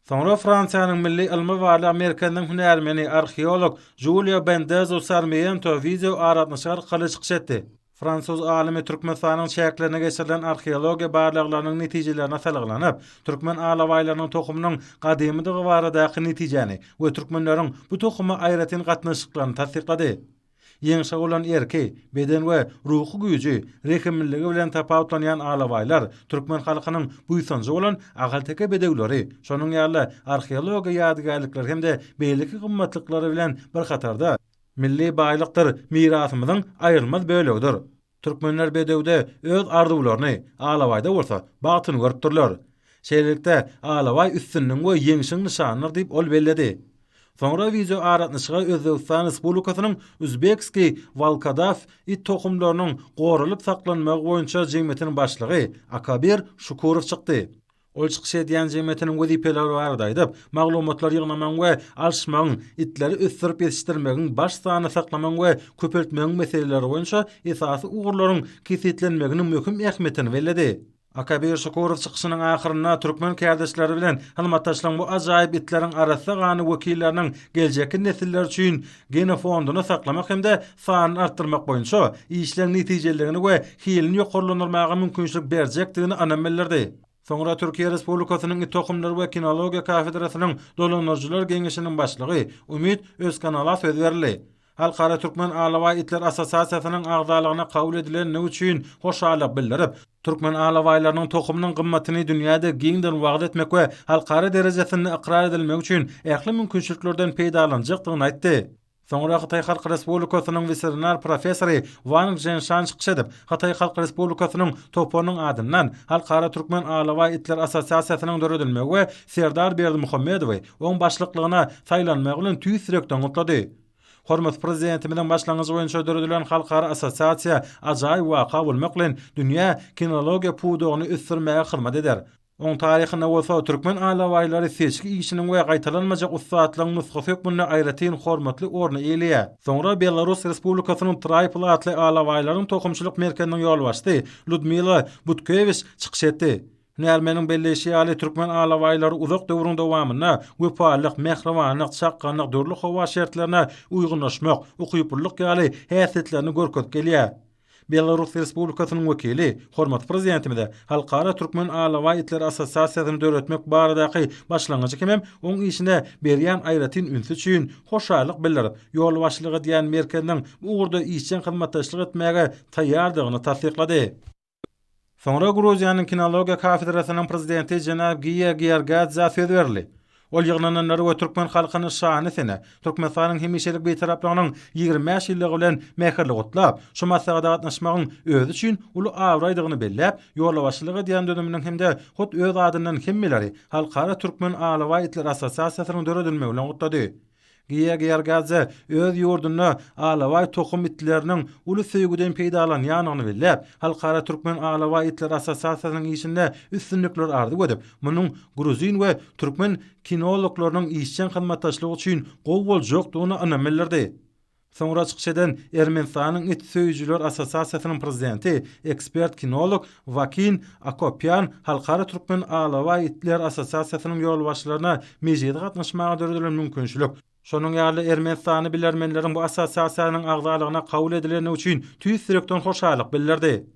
Sonra Fransiýanyň milli ilmi we merkeziniň hünärmeni arheolog Julia Bendezo Sarmiento video aratnaşy arkaly çykyş etdi. Fransuz alimi Türkmenistanyň şäherlerine geçirilen arheologiýa barlyklarynyň netijelerini salgylanyp, Türkmen alabaýlarynyň tohumynyň gadymydygy baradaky netijeni we türkmenleriň bu tohuma aýratyn gatnaşyklaryny tasdiklady. Ýeňşe bolan erki, beden we ruhy güýji, rekemmilligi bilen tapawutlanýan alawaýlar türkmen halkynyň buýsanjy bolan agalteke bedegleri, şonuň ýaly arheologiýa ýadygärlikler hemde beýleki gymmatlyklary bilen bir katarda milli baýlykdyr, mirasymyzyň aýrylmaz bölegidir. Türkmenler bedewde öz arzuwlaryny alawaýda bolsa bagytyny görüpdirler. Şeýlelikde alawaý üstünliň we ýeňişiň nişanydyr diýip ol belledi. Sonra video aratnyşyga Özbegistan Respublikasynyň Uzbekski Valkadav it tohumlarynyň gorulyp saklanmagy boýunça jemgyýetiniň başlygy Akabir Şukurow çykdy. Ol çykyş edýän jemgyýetiniň wezipeleri barada aýdyp, maglumatlar ýygnamaň we alşmaň, itleri ösdürip ýetişdirmegiň baş sany saklamaň we köpeltmegiň meseleleri boýunça esasy ugurlaryň kesitlenmeginiň möhüm ähmiýetini belledi. Akabir Şukurow çykyşynyň ahyrynda türkmen kardeşleri bilen halmatdaşlygyň bu ajaýyp itleriň arasy gany wekilleriniň geljeki nesiller üçin genofonduny saklamak hemde sanyny artdyrmak boýunça işleň netijelerine we hilini ýokarlanmagy mümkinçilik berjekdigini anam bildirdi. Soňra Türkiýe Respublikasynyň Tohumlar we Kinologiýa Kafedrasynyň dolanjylar geňeşiniň başlygy Umit Özkanala söz berdi. Halkara Türkmen Alawaý Itler Assosiasiýasynyň agdalygyna kabul edilen üçin hoşallyk bildirip, Türkmen alawaýlarynyň tohumynyň gymmatyny dünýäde giňden wagt etmek we halkara derejesinde ikrar edilmek üçin ähli mümkinçiliklerden peýdalanjakdygyny aýtdy. Soňra Hatay Halk Respublikasynyň veterinar professory Wang Zhenshan çykyş edip, Hatay Halk Respublikasynyň toponyň adyndan Halkara Türkmen Alawaý Itler Assosiasiýasynyň döredilmegi we Serdar Berdimuhammedowy oň başlyklygyna saýlanmagy bilen tüýsürekden gutlady. Hormat prezidentimiň başlangyjy boýunça döredilen halkara assosiasiýa ajaýyp waka bolmak bilen dünýä kinologiýa puwdugyny ösdürmäge hyzmat eder. Oň taryhyna bolsa türkmen alawaýlary seçki işiniň we gaýtalanmajak ustaatlygyň nusgasy ýokmunda aýratyn hormatly orny eýleýär. Soňra Belarus Respublikasynyň Tripol atly alawaýlaryň tohumçylyk merkeziniň ýolbaşçysy Ludmila Butkevich çykyş etdi. Näermeniň belleşi ýaly türkmen alawaýlary uzak döwrüň dowamyna wepalyk, mehribanlyk, çakkanlyk, dörli hawa şertlerine uýgunlaşmak, ukyplyk ýaly häsiýetlerini görkezip gelýär. Belarus Respublikasynyň wekili, hormat prezidentimide Halkara Türkmen Alawaý Itler Assosiasiýasyny döretmek baradaky başlangyjy kemem oň işine berýän aýratyn ünsü üçin hoşallyk bildirip, ýol başlygy diýen merkeziniň bu urda işçen hyzmatdaşlyk etmäge taýýardygyny tasdiklady. Soňra Gruziýanyň Kinologiýa Kafedrasynyň prezidenti Jenab Giya Giyargadze söz berdi. Ol ýygnananlar we türkmen halkyny şany sene, Türkmenistanyň hemişelik beýtaraplagynyň 25 ýyllygy bilen mähirli gutlap, şu masalada gatnaşmagyň özü üçin uly awraýdygyny belläp, ýolbaşçylygy diýen döneminiň hemde hut öz adyndan hemmeleri Halkara Türkmen Alawaý Itler Assosiasiýasynyň döredilmegi bilen gutlady. Giya Giyargadze öz ýurduny alawaý tohum itleriniň uly söýgüden peýdalanýanyny bellep, Halkara Türkmen Alawaý Itler Assosiasiýasynyň işinde üstünlikler ardy gödüp, munyň Gruzin we türkmen kinologlarynyň işçen hyzmatdaşlygy üçin gowy boljokdygyny anam bildirdi. Soňra çykyş eden Ermenistanyň It Söýjüler Assosiasiýasynyň prezidenti, ekspert kinolog Vakin Akopyan Halkara Türkmen Alawaý Itler Assosiasiýasynyň ýolbaşçylaryna mejide gatnaşmaga döredilen mümkinçilik, şonuň ýaly Ermenistany bilermenleriň bu assosiasiýanyň agdalygyna kabul edileni üçin tüýsürekden hoşallyk bildirdi.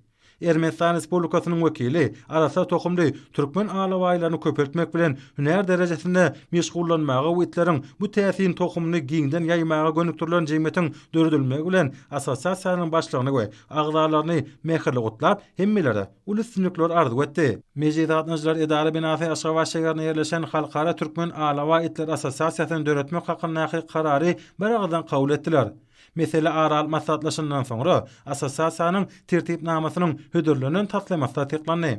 Ermenistan Respublikasynyň wekili arasa tohumly türkmen alawaýlaryny köpeltmek bilen hünär derejesinde meşgullanmagy we itleriň bu täsirin tohumny giňden ýaýmaga gönükdirilen jemgyýetiň döredilmegi bilen assosiasiýanyň başlygyny we agdalaryny mähirli gutlap, hemmelere uly üstünlikler ardy etdi. Mejlidatnyjylar edara binasy Aşgabat şäherine ýerleşen Halkara Türkmen Alawaý Itler Assosiasiýasyny döretmek hakyndaky karary bir agdan kabul etdiler. Mesele aral maslahatlaşyndan soňra assosiasiýanyň tertipnamasynyň hödürlenen taslamasy tasdiklandy.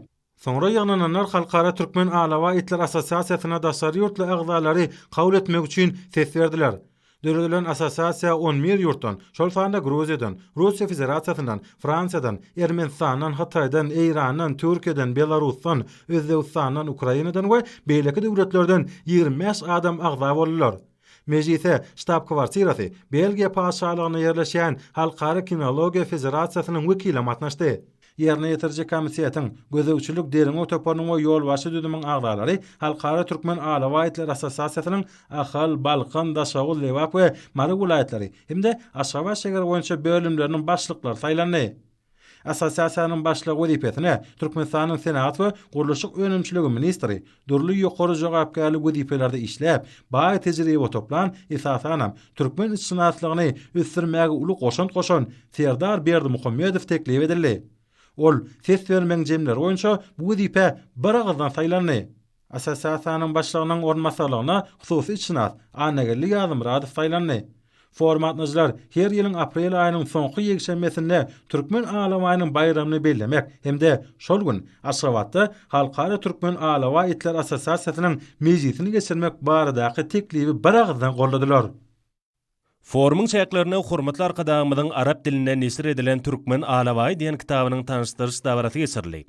Soňra ýygnananlar Halkara Türkmen Alawaý Itler Assosiasiýasyna daşary ýurtly agdalary kabul etmek üçin ses berdiler. Döredilen assosiasiýa 11 ýurtdan, şol sanda Gruziýadan, Russiýa Federasiýasyndan, Fransiýadan, Ermenistandan, Hataydan, Eýrandan, Türkiýeden, Belarusdan, Özbegistandan, Ukrainadan we beýleki döwletlerden 25 adam agda boldylar. Mejlise ştab kwartirasy Belgiýa paşalygyna ýerleşen Halkara Kinologiýa Federasiýasynyň wekili matnaşdy. Ýerine ýetirjek komissiyanyň gözegçilik derine otopanyň we ýolbaşy düdümiň agdalary Halkara Türkmen Alawaý Itler Assosiasiýasynyň Ahal, Balkan, Daşaguly, Lewap we Mary welaýatlary hemde Aşgabat şäheri boýunça bölümleriniň başlyklary saýlandy. Asosiasiýanyň başlygy wezipesine Türkmenistanyň Senat we Gurulşyk önümçiligi ministri durly ýokary jogapkärlik wezipelerde işläp, baý tejribe toplan esasanam türkmen işçinaslygyny üstürmäge uly goşan Serdar Berdimuhammedow teklip edildi. Ol ses vermeň jemleri boýunça bu wezipe bir agzdan saýlandy. Asosiasiýanyň başlygynyň ornmasarlygyna hususy işçinas Anagelli Ýazymradow saýlandy. Formatnaçylar her ýylyň aprel aýynyň soňky ýekşemesinde Türkmen alamaýynyň bayramyny bellemek hemde şol gün Aşgabatda Halkara Türkmen Alama Itler Asosiasiýasynyň mejlisini geçirmek baradaky teklibi bir agzdan golladylar. Forumun çäklerini hormatly arkadaşymyň arap dilinde nesir edilen Türkmen Alaway diýen kitabynyň tanıştyrış dawarasy geçirildi.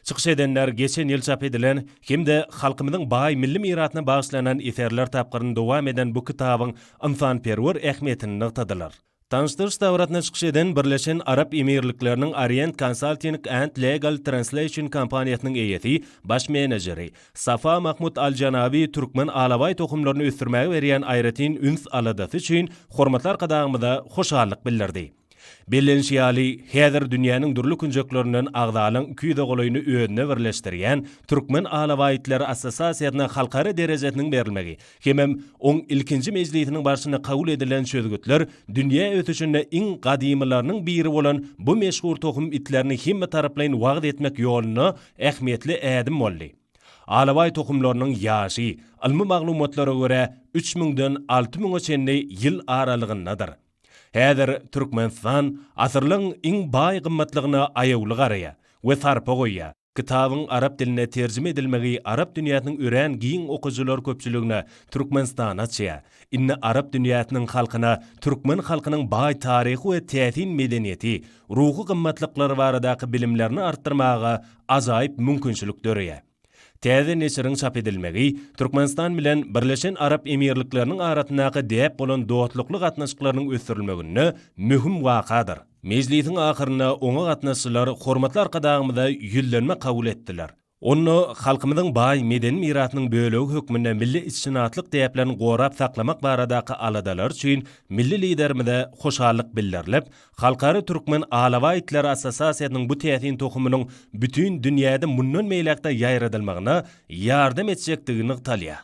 Çykyş edenler geçen ýyl çap edilen hemde halkymyzyň baý milli miratyna bagyşlanan eserler tapgyryny dowam eden bu kitabyň insanperwer ähmiýetini nyktadylar. Tanıştırış davaratına çıkış eden Birleşen Arap Emirliklerinin Orient Consulting and Legal Translation Kampaniyatının eyeti, baş menajeri Safa Mahmud Al-Janabi Türkmen Alaway tohumlarını üstürmäge berýän aýratyn üns aladasy üçin hormatlar kadağımda hoşallyk bildirdi. Bellenşiyali häzir dünýäniň durly künjeklerinden agdalyň 200 golaýyny öňüne birleşdirýän Türkmen Alawaýtlar Asosiasiýasyna halkara derejetiniň berilmegi hemem oň ilkinji mejlisiniň başyna kabul edilen sözgütler dünýä ötüşinde iň gadymylarynyň biri bolan bu meşhur tohum itlerini hemme taraplaýyn wagt etmek ýolyna ähmiýetli ädim boldy. Alaway tohumlarynyň ýaşy, ilmi maglumatlara görä 3000-den 6000-a çenli ýyl aralygyndadyr. Häzir Türkmenistan asyrlyň iň baý gymmatlygyna aýawly garaya we sarpa goýýar. Kitabyň arap diline terjime edilmegi arap dünýäsiniň ören giň okujylar köpçüligine Türkmenistana çya. Inne arap dünýäsiniň halkyna türkmen halkynyň baý taryhy we täsin medeniýeti, ruhy gymmatlyklary baradaky bilimlerini artdyrmaga ajaýyp mümkinçilik dörýär. Täze nesiriň çap edilmegi Türkmenistan bilen Birleşen Arap Emirlikleriniň arasynaky däp bolan dostlukly gatnaşyklarynyň ösürilmegine mühim wakadyr. Mejlisiň ahyryna oňa gatnaşylar hormatly arkadaşymyza ýüllenme kabul etdiler. Onu halkymyzyň baý medeni miratynyň bölegi hökmünde milli işçinatlyk däplerini gorap saklamak baradaky aladalar üçin milli liderimize hoşallyk bildirilip, Halkara Türkmen Alawaýtlar Asosiasiýasynyň bu täsin tohumynyň bütün dünýäde mundan meýlekde ýaýradylmagyna ýardam etjekdigini ýa.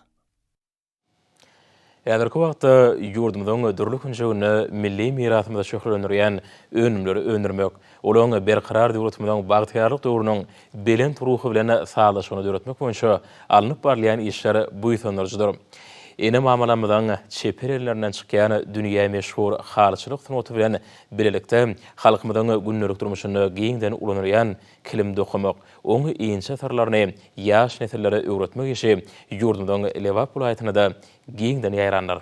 Häzirki wagtda ýurdumyzyň ödürli künjegine milli mirasymyza şöhretlenýän önümleri öndürmek, olaňa berqarar döwletimiziň bagtyrlyk döwrüniň belent ruhy bilen saglaşygyny döretmek boýunça alınıp barlayan işler bu ýetenlerjidir. Ene mamalamyzyň çeper ellerinden çykýan dünýä meşhur halçylyk sunaty bilen birlikde halkymyzyň günlük durmuşyny giňden ulanýan kilim dokumak, oňy iňçe sarlaryny ýaş nesillere öwretmek işi ýurdumyzyň Lewap vilayatyna da giňden ýaýrandyr.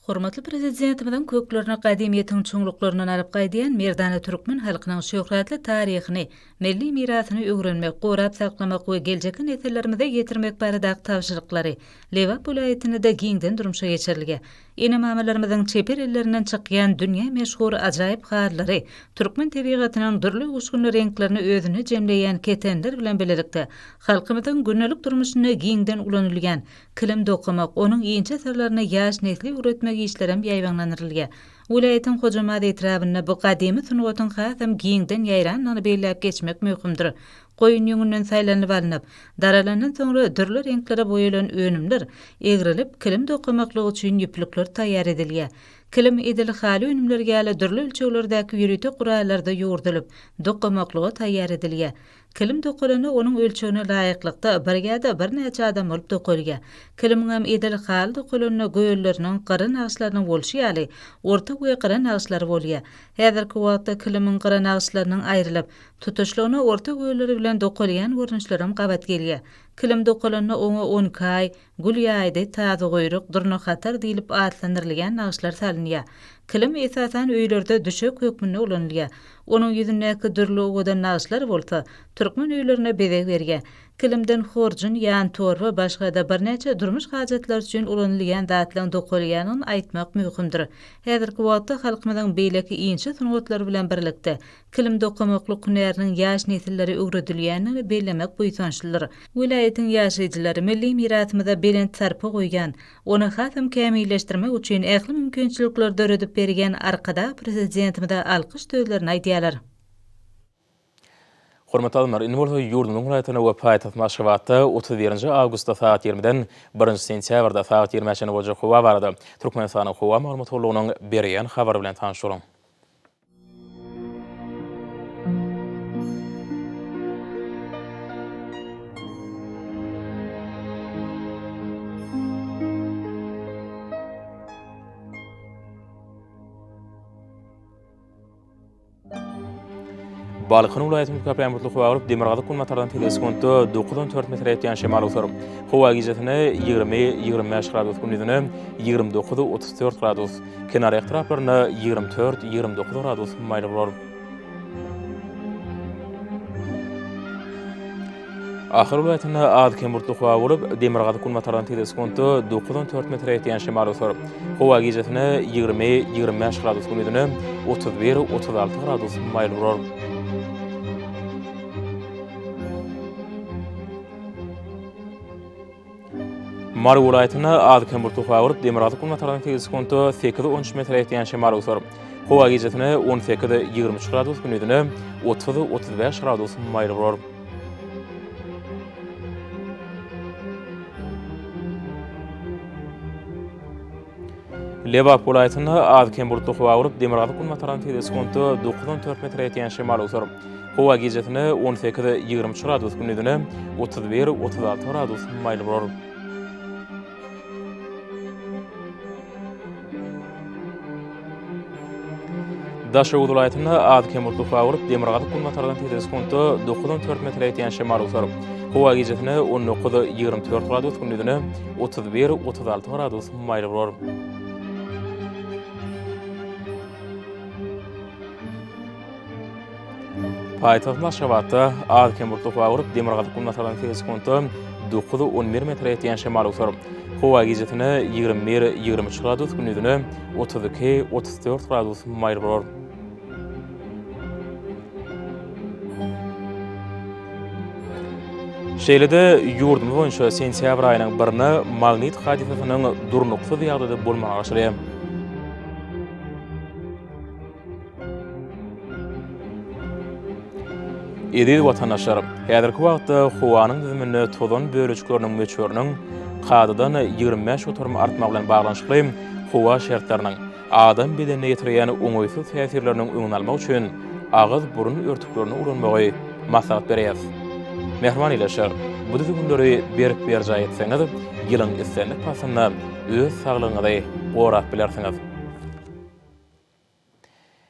Hormatly prezidentimizin köklerini gadymiyetiň çoňluklaryndan alyp gaýdýan Merdana Türkmen halkynyň şöhretli taryhyny, milli mirasyny öwrenmek, gorap saklamak we geljeki nesillerimize getirmek baradaky tawşyryklary Lewap vilayatyny da giňden durmuşa geçirilge. Ene mamalarymyzyň çeper ellerinden çykýan dünýä meşhur ajaýyp harlary, türkmen tabigatynyň durly uçgun renklerini özüne jemleýän ketenler bilen birlikde halkymyzyň günlük durmuşyna giňden ulanylýan kilim dokumak, onuň iňçe sirlerini ýaş nesli öwretmek işlerem ýaýbanlanyrylýar. Wilayatyň hojamady etrabyna bu gadymy sunuwatyň hasam giňden ýaýranlygyny belläp geçmek möhümdir. Goýun ýüngünden saýlanyp alınıp, daralandan soňra dürli renklere boýalan önümler egrilip kilim dokumaklygy üçin ýüplikler taýýar edilýär. Kilim edili hali önümlerge ala dürli ölçeklerdäki ýürüte guralarda ýurdulyp, dokumaklygy taýýar edilýär. Kilim dokulany onuň ölçegine laýyklykda birgäde bir näçe adam bolup dokulýar. Kilimiň hem edili hali dokulanyna göýelleriniň gyra nagşylarynyň bolşy ýaly orta we gyra nagşylary bolýar. Häzirki wagtda kilimiň gyra nagşylarynyň aýrylyp, tutuşlygyna orta göýelleri bilen dokulýan görnüşlerim gabat gelýär. Kilim dokulanyna oňa 10 kay, gül ýaýdy, taza goýruk, durna hatar diýilip atlanyrylýan nagşylar salynýar. Kilim esasan öýlerde düşek hökmünde ulanylýar. Onuň ýüzündäki dürli owadan nagşylar bolsa, türkmen öýlerine bezek berýär. Kilimden horjun, ýan torba, başga da bir näçe durmuş hajatlar üçin ulanylýan zatlaryň dokulýanyny aýtmak möhümdir. Häzirki wagtda halkymyzyň beýleki iňçe sunawatlary bilen birlikde kilim dokumaklyk hünäriniň ýaş nesilleri öwredilýänini bellemek buýsançlydyr. Wilayatyň ýaşaýjylary milli mirasymyza belent sarpa goýgan, ony hasam kämilleşdirmek üçin ähli mümkinçilikler döredip bergen arkada prezidentimize alkyş sözlerini aýdýarlar. Hormatly adamlar, indi bolsa ýurdumyň welaýatyna we paýtaht Maşgabatda 31 awgustda saat 20-den 1 sentýabrda saat 20-de bolajak howa barada. Türkmenistanyň howa maglumatlygynyň berýän habary bilen tanışyryň. Balykyň welaýatynyň köplenmekli howa bolup Demirgazyk kulmatardan teleskopda 9-4 metr ýetýän şemal utar. Howa gizetini 20-25 gradus gündüzüne 29-34 gradus, kenar ýatraplaryna 24-29 gradus maýly bolar. Ahir welaýatyna az kemburtly howa bolup Demirgazyk kulmatardan teleskopda 9-4 metr ýetýän şemal utar. Howa gizetini 20-25 gradus gündüzüne 31-36 gradus maýly bolar. Mary welaýatyna az kemburtly howa bolup Demirgazyk kulmatardan teleskopda 8-13 metr ýetýän şemal utar. Howa gizetini 18-23 gradus gündüzüne 30-35 gradus maýly bolar. Lebap welaýatyna az kemburtly howa bolup Demirgazyk kulmatardan teleskopda 9-4 metr ýetýän şemal utar. Howa gizetini 18-23 gradus gündüzüne 31-36 gradus maýly bolar. Daşa welaýatyna az kemburtly howa bolup Demirgazyk kulmatardan teleskopda 9-4 metr ýetýän şemal utar. Howa gizetini 19-24 gradus gündüzüne 31-36 gradus maýly bolar. Paýtaht Maşgabatda az kemburtly howa bolup Demirgazyk kulmatardan teleskopda 9-11 metr ýetýän şemal utar. Howa gizetini 21-23 gradus gündüzüne 32-34 gradus maýly bolar. Şeýlede ýurdumyz boýunça sentýabr aýynyň 1-nä magnit hadisasynyň durnukly ýagdaýda bolmagy aşyrýar. Edil watandaşlar, häzirki wagtda howanyň düzümine tozan bölüçükleriniň möçberiniň qadadan 25 oturma artmak bilen baglanyşykly howa şertleriniň adam bedenine ýetirýän oňoýsuz täsirleriniň öňüni almak üçin ağız burun örtüklerini ulanmagy maslahat berýär. Mehriban ilaşar, bu düzümleri berip berjay etseňiz, ýylyň islenlik pasyna öz saglygyňyzy gorap bilersiňiz.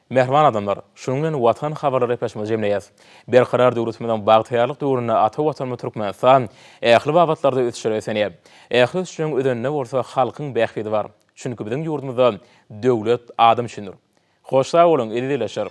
Mehriban adamlar, şunuň bilen watan habarlary epleşmeli jemleýäs. Berkarar döwletimiň bagtyýarlyk döwrüne ata watan Türkmenistan ähli babatlarda ötüşýär. Ähli üçin ödenine bolsa halkyň bähbidi bar. Çünki biziň ýurdumyzda döwlet adam üçindir. Hoş sag bolun, edileşer.